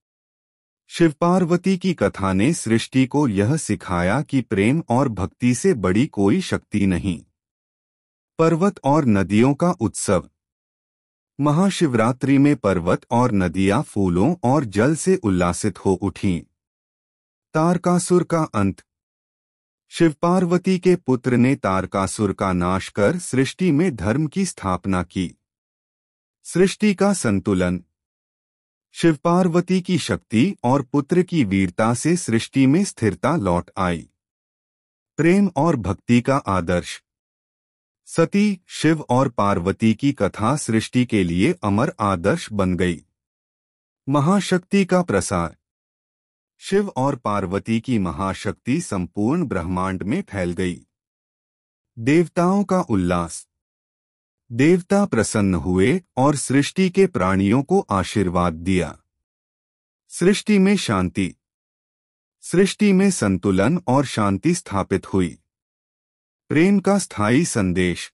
शिव पार्वती की कथा ने सृष्टि को यह सिखाया कि प्रेम और भक्ति से बड़ी कोई शक्ति नहीं। पर्वत और नदियों का उत्सव। महाशिवरात्रि में पर्वत और नदियां फूलों और जल से उल्लासित हो उठीं। तारकासुर का अंत। शिव पार्वती के पुत्र ने तारकासुर का नाश कर सृष्टि में धर्म की स्थापना की। सृष्टि का संतुलन। शिव पार्वती की शक्ति और पुत्र की वीरता से सृष्टि में स्थिरता लौट आई। प्रेम और भक्ति का आदर्श। सती, शिव और पार्वती की कथा सृष्टि के लिए अमर आदर्श बन गई। महाशक्ति का प्रसार। शिव और पार्वती की महाशक्ति संपूर्ण ब्रह्मांड में फैल गई। देवताओं का उल्लास। देवता प्रसन्न हुए और सृष्टि के प्राणियों को आशीर्वाद दिया। सृष्टि में शांति। सृष्टि में संतुलन और शांति स्थापित हुई। प्रेम का स्थायी संदेश।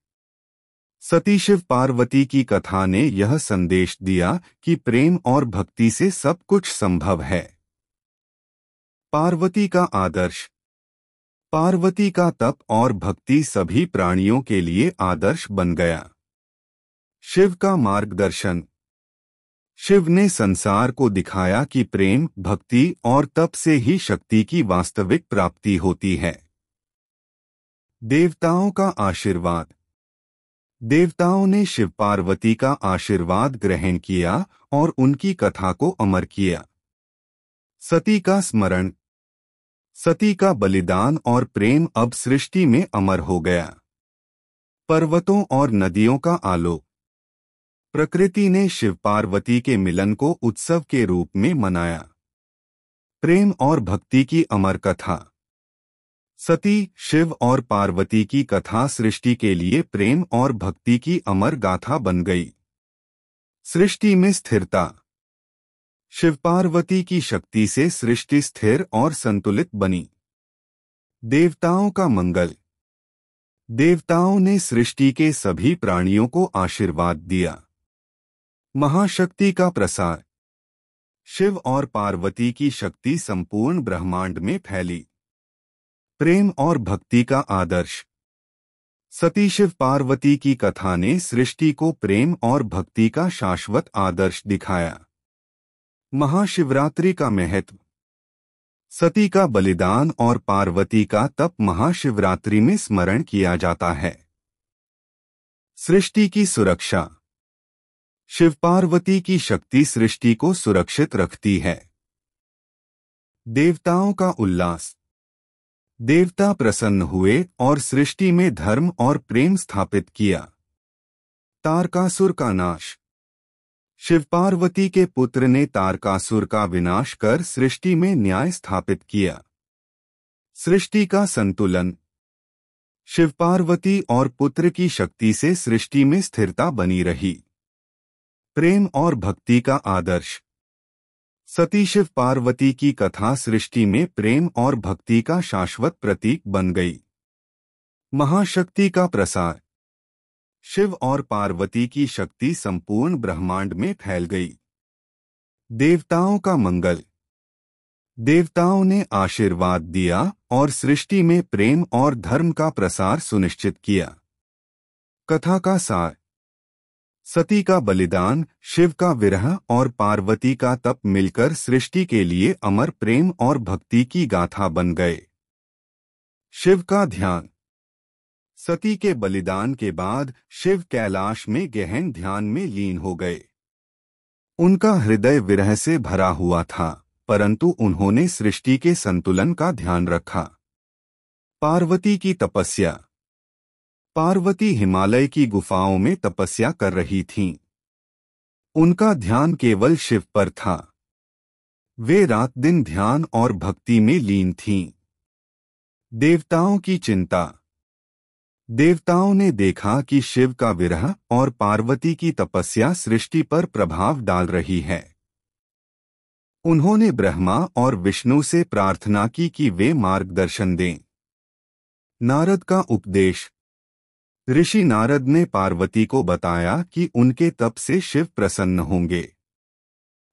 सती शिव पार्वती की कथा ने यह संदेश दिया कि प्रेम और भक्ति से सब कुछ संभव है। पार्वती का आदर्श। पार्वती का तप और भक्ति सभी प्राणियों के लिए आदर्श बन गया। शिव का मार्गदर्शन। शिव ने संसार को दिखाया कि प्रेम, भक्ति और तप से ही शक्ति की वास्तविक प्राप्ति होती है। देवताओं का आशीर्वाद। देवताओं ने शिव पार्वती का आशीर्वाद ग्रहण किया और उनकी कथा को अमर किया। सती का स्मरण। सती का बलिदान और प्रेम अब सृष्टि में अमर हो गया। पर्वतों और नदियों का आलोक। प्रकृति ने शिव पार्वती के मिलन को उत्सव के रूप में मनाया। प्रेम और भक्ति की अमर कथा। सती, शिव और पार्वती की कथा सृष्टि के लिए प्रेम और भक्ति की अमर गाथा बन गई। सृष्टि में स्थिरता। शिव पार्वती की शक्ति से सृष्टि स्थिर और संतुलित बनी। देवताओं का मंगल। देवताओं ने सृष्टि के सभी प्राणियों को आशीर्वाद दिया। महाशक्ति का प्रसार। शिव और पार्वती की शक्ति संपूर्ण ब्रह्मांड में फैली। प्रेम और भक्ति का आदर्श। सती शिव पार्वती की कथा ने सृष्टि को प्रेम और भक्ति का शाश्वत आदर्श दिखाया। महाशिवरात्रि का महत्व। सती का बलिदान और पार्वती का तप महाशिवरात्रि में स्मरण किया जाता है। सृष्टि की सुरक्षा। शिव पार्वती की शक्ति सृष्टि को सुरक्षित रखती है। देवताओं का उल्लास। देवता प्रसन्न हुए और सृष्टि में धर्म और प्रेम स्थापित किया। तारकासुर का नाश। शिव पार्वती के पुत्र ने तारकासुर का विनाश कर सृष्टि में न्याय स्थापित किया। सृष्टि का संतुलन। शिव पार्वती और पुत्र की शक्ति से सृष्टि में स्थिरता बनी रही। प्रेम और भक्ति का आदर्श। सती शिव पार्वती की कथा सृष्टि में प्रेम और भक्ति का शाश्वत प्रतीक बन गई। महाशक्ति का प्रसार। शिव और पार्वती की शक्ति संपूर्ण ब्रह्मांड में फैल गई। देवताओं का मंगल। देवताओं ने आशीर्वाद दिया और सृष्टि में प्रेम और धर्म का प्रसार सुनिश्चित किया। कथा का सार। सती का बलिदान, शिव का विरह और पार्वती का तप मिलकर सृष्टि के लिए अमर प्रेम और भक्ति की गाथा बन गए। शिव का ध्यान। सती के बलिदान के बाद शिव कैलाश में गहन ध्यान में लीन हो गए। उनका हृदय विरह से भरा हुआ था, परंतु उन्होंने सृष्टि के संतुलन का ध्यान रखा। पार्वती की तपस्या। पार्वती हिमालय की गुफाओं में तपस्या कर रही थीं। उनका ध्यान केवल शिव पर था। वे रात दिन ध्यान और भक्ति में लीन थीं। देवताओं की चिंता। देवताओं ने देखा कि शिव का विरह और पार्वती की तपस्या सृष्टि पर प्रभाव डाल रही है। उन्होंने ब्रह्मा और विष्णु से प्रार्थना की कि वे मार्गदर्शन दें। नारद का उपदेश। ऋषि नारद ने पार्वती को बताया कि उनके तप से शिव प्रसन्न होंगे।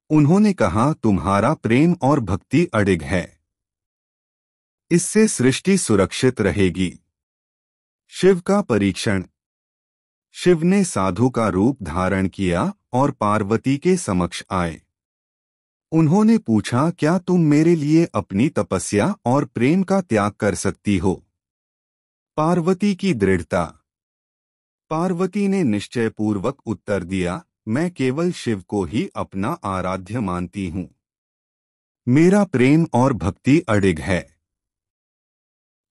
उन्होंने कहा, तुम्हारा प्रेम और भक्ति अडिग है, इससे सृष्टि सुरक्षित रहेगी। शिव का परीक्षण। शिव ने साधु का रूप धारण किया और पार्वती के समक्ष आए। उन्होंने पूछा, क्या तुम मेरे लिए अपनी तपस्या और प्रेम का त्याग कर सकती हो? पार्वती की दृढ़ता। पार्वती ने निश्चयपूर्वक उत्तर दिया, मैं केवल शिव को ही अपना आराध्य मानती हूँ। मेरा प्रेम और भक्ति अडिग है।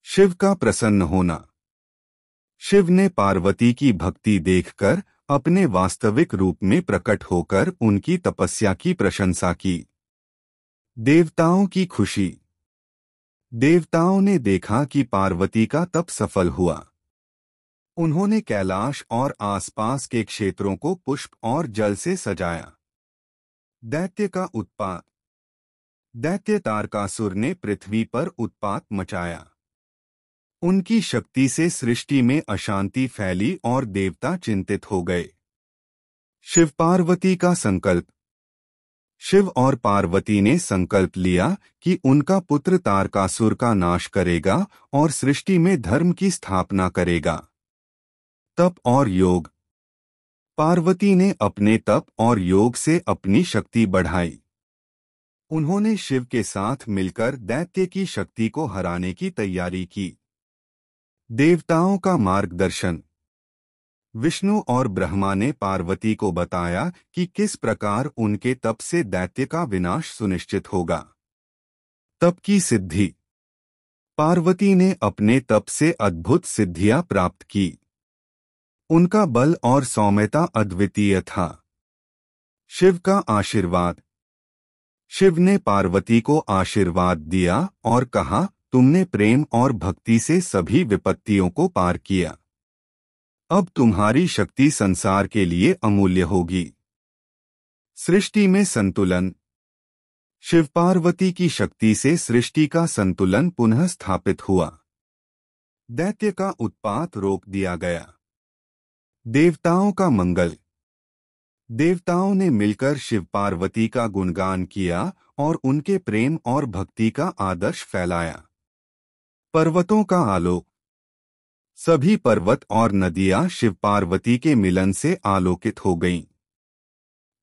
शिव का प्रसन्न होना। शिव ने पार्वती की भक्ति देखकर अपने वास्तविक रूप में प्रकट होकर उनकी तपस्या की प्रशंसा की। देवताओं की खुशी। देवताओं ने देखा कि पार्वती का तप सफल हुआ। उन्होंने कैलाश और आसपास के क्षेत्रों को पुष्प और जल से सजाया। दैत्य का उत्पात। दैत्य तारकासुर ने पृथ्वी पर उत्पात मचाया। उनकी शक्ति से सृष्टि में अशांति फैली और देवता चिंतित हो गए। शिव पार्वती का संकल्प। शिव और पार्वती ने संकल्प लिया कि उनका पुत्र तारकासुर का नाश करेगा और सृष्टि में धर्म की स्थापना करेगा। तप और योग। पार्वती ने अपने तप और योग से अपनी शक्ति बढ़ाई। उन्होंने शिव के साथ मिलकर दैत्य की शक्ति को हराने की तैयारी की। देवताओं का मार्गदर्शन। विष्णु और ब्रह्मा ने पार्वती को बताया कि किस प्रकार उनके तप से दैत्य का विनाश सुनिश्चित होगा। तप की सिद्धि। पार्वती ने अपने तप से अद्भुत सिद्धियां प्राप्त की। उनका बल और सौम्यता अद्वितीय था। शिव का आशीर्वाद। शिव ने पार्वती को आशीर्वाद दिया और कहा, तुमने प्रेम और भक्ति से सभी विपत्तियों को पार किया। अब तुम्हारी शक्ति संसार के लिए अमूल्य होगी। सृष्टि में संतुलन। शिव पार्वती की शक्ति से सृष्टि का संतुलन पुनः स्थापित हुआ। दैत्य का उत्पात रोक दिया गया। देवताओं का मंगल। देवताओं ने मिलकर शिव पार्वती का गुणगान किया और उनके प्रेम और भक्ति का आदर्श फैलाया। पर्वतों का आलोक। सभी पर्वत और नदियां शिव पार्वती के मिलन से आलोकित हो गईं।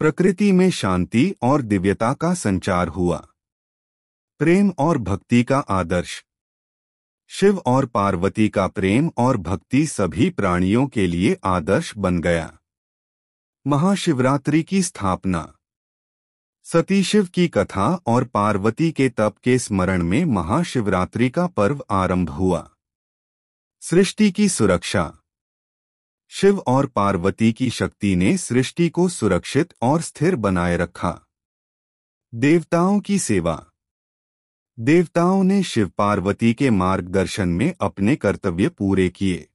प्रकृति में शांति और दिव्यता का संचार हुआ। प्रेम और भक्ति का आदर्श। शिव और पार्वती का प्रेम और भक्ति सभी प्राणियों के लिए आदर्श बन गया। महाशिवरात्रि की स्थापना। सती शिव की कथा और पार्वती के तप के स्मरण में महाशिवरात्रि का पर्व आरंभ हुआ। सृष्टि की सुरक्षा। शिव और पार्वती की शक्ति ने सृष्टि को सुरक्षित और स्थिर बनाए रखा। देवताओं की सेवा। देवताओं ने शिव पार्वती के मार्गदर्शन में अपने कर्तव्य पूरे किए।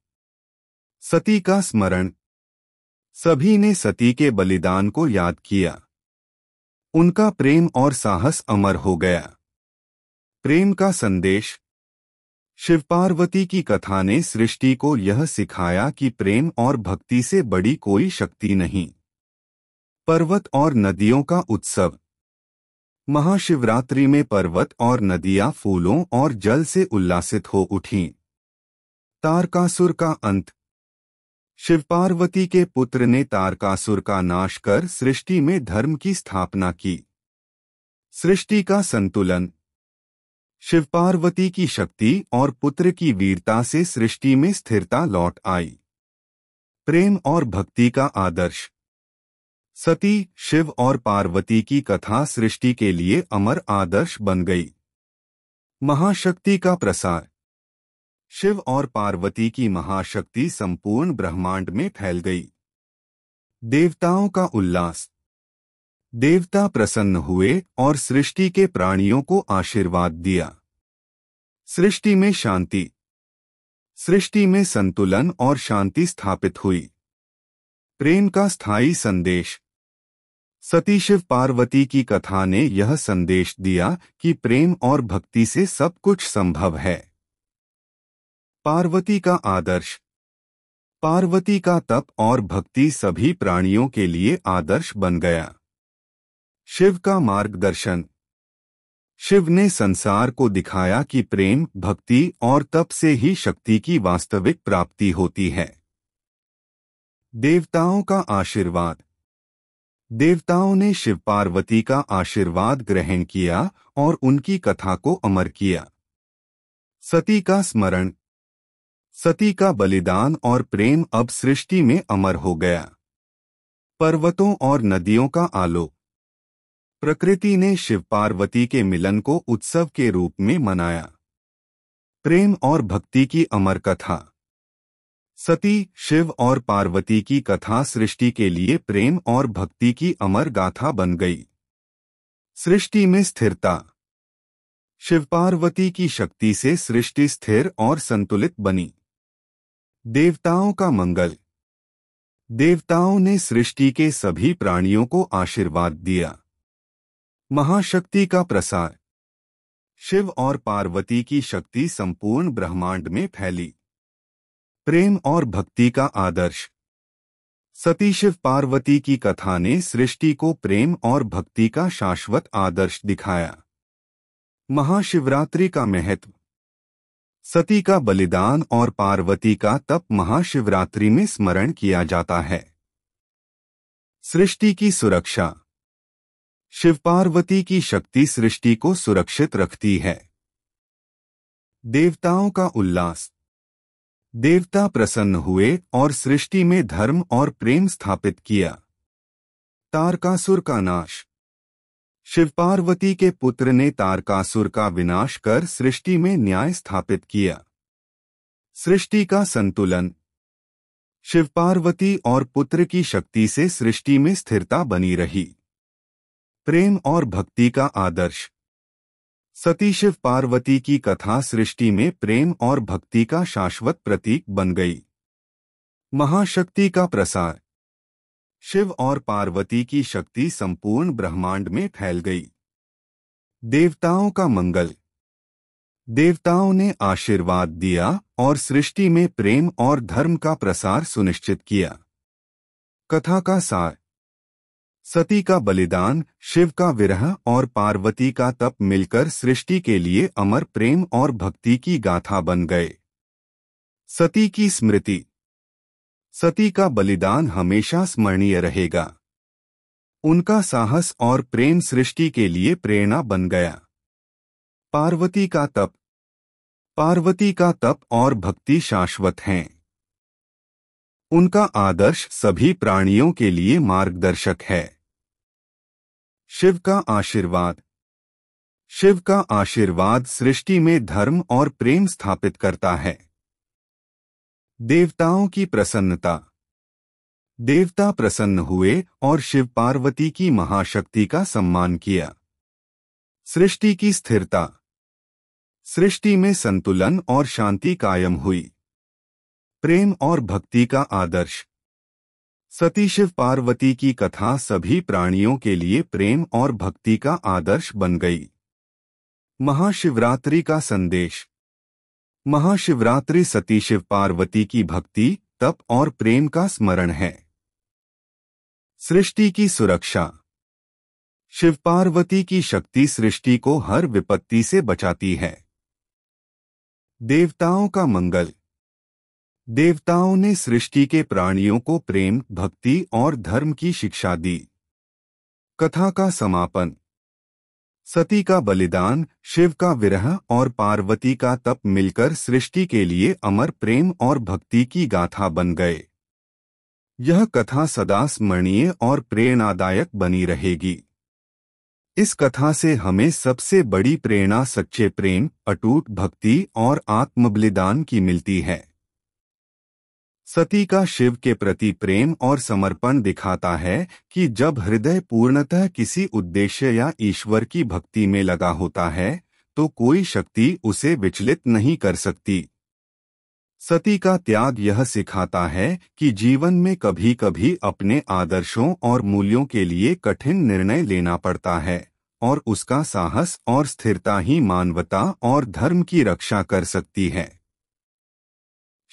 सती का स्मरण। सभी ने सती के बलिदान को याद किया। उनका प्रेम और साहस अमर हो गया। प्रेम का संदेश। शिव पार्वती की कथा ने सृष्टि को यह सिखाया कि प्रेम और भक्ति से बड़ी कोई शक्ति नहीं। पर्वत और नदियों का उत्सव। महाशिवरात्रि में पर्वत और नदियां फूलों और जल से उल्लासित हो उठीं। तारकासुर का अंत। शिव पार्वती के पुत्र ने तारकासुर का नाश कर सृष्टि में धर्म की स्थापना की। सृष्टि का संतुलन। शिव पार्वती की शक्ति और पुत्र की वीरता से सृष्टि में स्थिरता लौट आई। प्रेम और भक्ति का आदर्श। सती, शिव और पार्वती की कथा सृष्टि के लिए अमर आदर्श बन गई। महाशक्ति का प्रसार। शिव और पार्वती की महाशक्ति संपूर्ण ब्रह्मांड में फैल गई। देवताओं का उल्लास। देवता प्रसन्न हुए और सृष्टि के प्राणियों को आशीर्वाद दिया। सृष्टि में शांति। सृष्टि में संतुलन और शांति स्थापित हुई। प्रेम का स्थायी संदेश। सती शिव पार्वती की कथा ने यह संदेश दिया कि प्रेम और भक्ति से सब कुछ संभव है। पार्वती का आदर्श। पार्वती का तप और भक्ति सभी प्राणियों के लिए आदर्श बन गया। शिव का मार्गदर्शन। शिव ने संसार को दिखाया कि प्रेम, भक्ति और तप से ही शक्ति की वास्तविक प्राप्ति होती है। देवताओं का आशीर्वाद। देवताओं ने शिव पार्वती का आशीर्वाद ग्रहण किया और उनकी कथा को अमर किया। सती का स्मरण। सती का बलिदान और प्रेम अब सृष्टि में अमर हो गया। पर्वतों और नदियों का आलोक। प्रकृति ने शिव पार्वती के मिलन को उत्सव के रूप में मनाया। प्रेम और भक्ति की अमर कथा। सती, शिव और पार्वती की कथा सृष्टि के लिए प्रेम और भक्ति की अमर गाथा बन गई। सृष्टि में स्थिरता। शिव पार्वती की शक्ति से सृष्टि स्थिर और संतुलित बनी। देवताओं का मंगल। देवताओं ने सृष्टि के सभी प्राणियों को आशीर्वाद दिया। महाशक्ति का प्रसार। शिव और पार्वती की शक्ति संपूर्ण ब्रह्मांड में फैली। प्रेम और भक्ति का आदर्श। सती शिव पार्वती की कथा ने सृष्टि को प्रेम और भक्ति का शाश्वत आदर्श दिखाया। महाशिवरात्रि का महत्व। सती का बलिदान और पार्वती का तप महाशिवरात्रि में स्मरण किया जाता है। सृष्टि की सुरक्षा। शिव पार्वती की शक्ति सृष्टि को सुरक्षित रखती है। देवताओं का उल्लास। देवता प्रसन्न हुए और सृष्टि में धर्म और प्रेम स्थापित किया। तारकासुर का नाश। शिव पार्वती के पुत्र ने तारकासुर का विनाश कर सृष्टि में न्याय स्थापित किया। सृष्टि का संतुलन। शिव पार्वती और पुत्र की शक्ति से सृष्टि में स्थिरता बनी रही। प्रेम और भक्ति का आदर्श। सती शिव पार्वती की कथा सृष्टि में प्रेम और भक्ति का शाश्वत प्रतीक बन गई। महाशक्ति का प्रसार। शिव और पार्वती की शक्ति संपूर्ण ब्रह्मांड में फैल गई। देवताओं का मंगल। देवताओं ने आशीर्वाद दिया और सृष्टि में प्रेम और धर्म का प्रसार सुनिश्चित किया। कथा का सार। सती का बलिदान, शिव का विरह और पार्वती का तप मिलकर सृष्टि के लिए अमर प्रेम और भक्ति की गाथा बन गए। सती की स्मृति। सती का बलिदान हमेशा स्मरणीय रहेगा। उनका साहस और प्रेम सृष्टि के लिए प्रेरणा बन गया। पार्वती का तप। पार्वती का तप और भक्ति शाश्वत हैं। उनका आदर्श सभी प्राणियों के लिए मार्गदर्शक है। शिव का आशीर्वाद। शिव का आशीर्वाद सृष्टि में धर्म और प्रेम स्थापित करता है। देवताओं की प्रसन्नता। देवता प्रसन्न हुए और शिव पार्वती की महाशक्ति का सम्मान किया। सृष्टि की स्थिरता। सृष्टि में संतुलन और शांति कायम हुई। प्रेम और भक्ति का आदर्श। सती शिव पार्वती की कथा सभी प्राणियों के लिए प्रेम और भक्ति का आदर्श बन गई। महाशिवरात्रि का संदेश। महाशिवरात्रि सती शिव पार्वती की भक्ति, तप और प्रेम का स्मरण है। सृष्टि की सुरक्षा। शिव पार्वती की शक्ति सृष्टि को हर विपत्ति से बचाती है। देवताओं का मंगल। देवताओं ने सृष्टि के प्राणियों को प्रेम, भक्ति और धर्म की शिक्षा दी। कथा का समापन। सती का बलिदान, शिव का विरह और पार्वती का तप मिलकर सृष्टि के लिए अमर प्रेम और भक्ति की गाथा बन गए। यह कथा सदा स्मरणीय और प्रेरणादायक बनी रहेगी। इस कथा से हमें सबसे बड़ी प्रेरणा सच्चे प्रेम, अटूट भक्ति और आत्मबलिदान की मिलती है। सती का शिव के प्रति प्रेम और समर्पण दिखाता है कि जब हृदय पूर्णतः किसी उद्देश्य या ईश्वर की भक्ति में लगा होता है तो कोई शक्ति उसे विचलित नहीं कर सकती। सती का त्याग यह सिखाता है कि जीवन में कभी कभी अपने आदर्शों और मूल्यों के लिए कठिन निर्णय लेना पड़ता है और उसका साहस और स्थिरता ही मानवता और धर्म की रक्षा कर सकती है।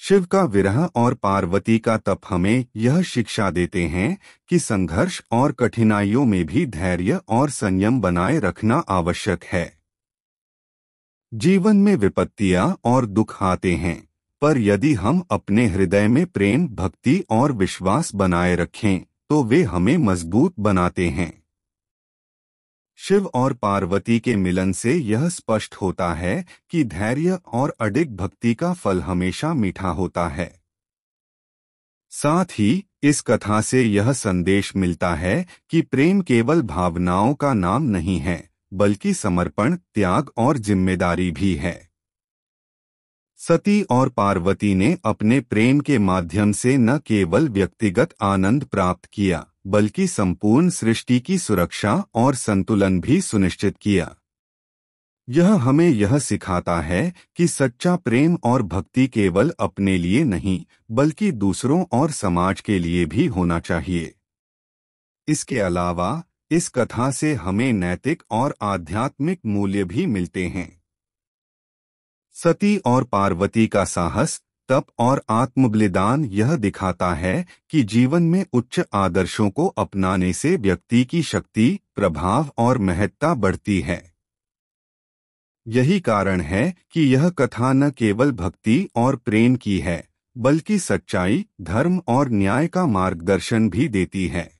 शिव का विरह और पार्वती का तप हमें यह शिक्षा देते हैं कि संघर्ष और कठिनाइयों में भी धैर्य और संयम बनाए रखना आवश्यक है। जीवन में विपत्तियां और दुख आते हैं, पर यदि हम अपने हृदय में प्रेम, भक्ति और विश्वास बनाए रखें तो वे हमें मजबूत बनाते हैं। शिव और पार्वती के मिलन से यह स्पष्ट होता है कि धैर्य और अडिग भक्ति का फल हमेशा मीठा होता है। साथ ही इस कथा से यह संदेश मिलता है कि प्रेम केवल भावनाओं का नाम नहीं है, बल्कि समर्पण, त्याग और जिम्मेदारी भी है। सती और पार्वती ने अपने प्रेम के माध्यम से न केवल व्यक्तिगत आनंद प्राप्त किया, बल्कि संपूर्ण सृष्टि की सुरक्षा और संतुलन भी सुनिश्चित किया। यह हमें यह सिखाता है कि सच्चा प्रेम और भक्ति केवल अपने लिए नहीं, बल्कि दूसरों और समाज के लिए भी होना चाहिए। इसके अलावा इस कथा से हमें नैतिक और आध्यात्मिक मूल्य भी मिलते हैं। सती और पार्वती का साहस, तप और आत्मबलिदान यह दिखाता है कि जीवन में उच्च आदर्शों को अपनाने से व्यक्ति की शक्ति, प्रभाव और महत्ता बढ़ती है। यही कारण है कि यह कथा न केवल भक्ति और प्रेम की है, बल्कि सच्चाई, धर्म और न्याय का मार्गदर्शन भी देती है।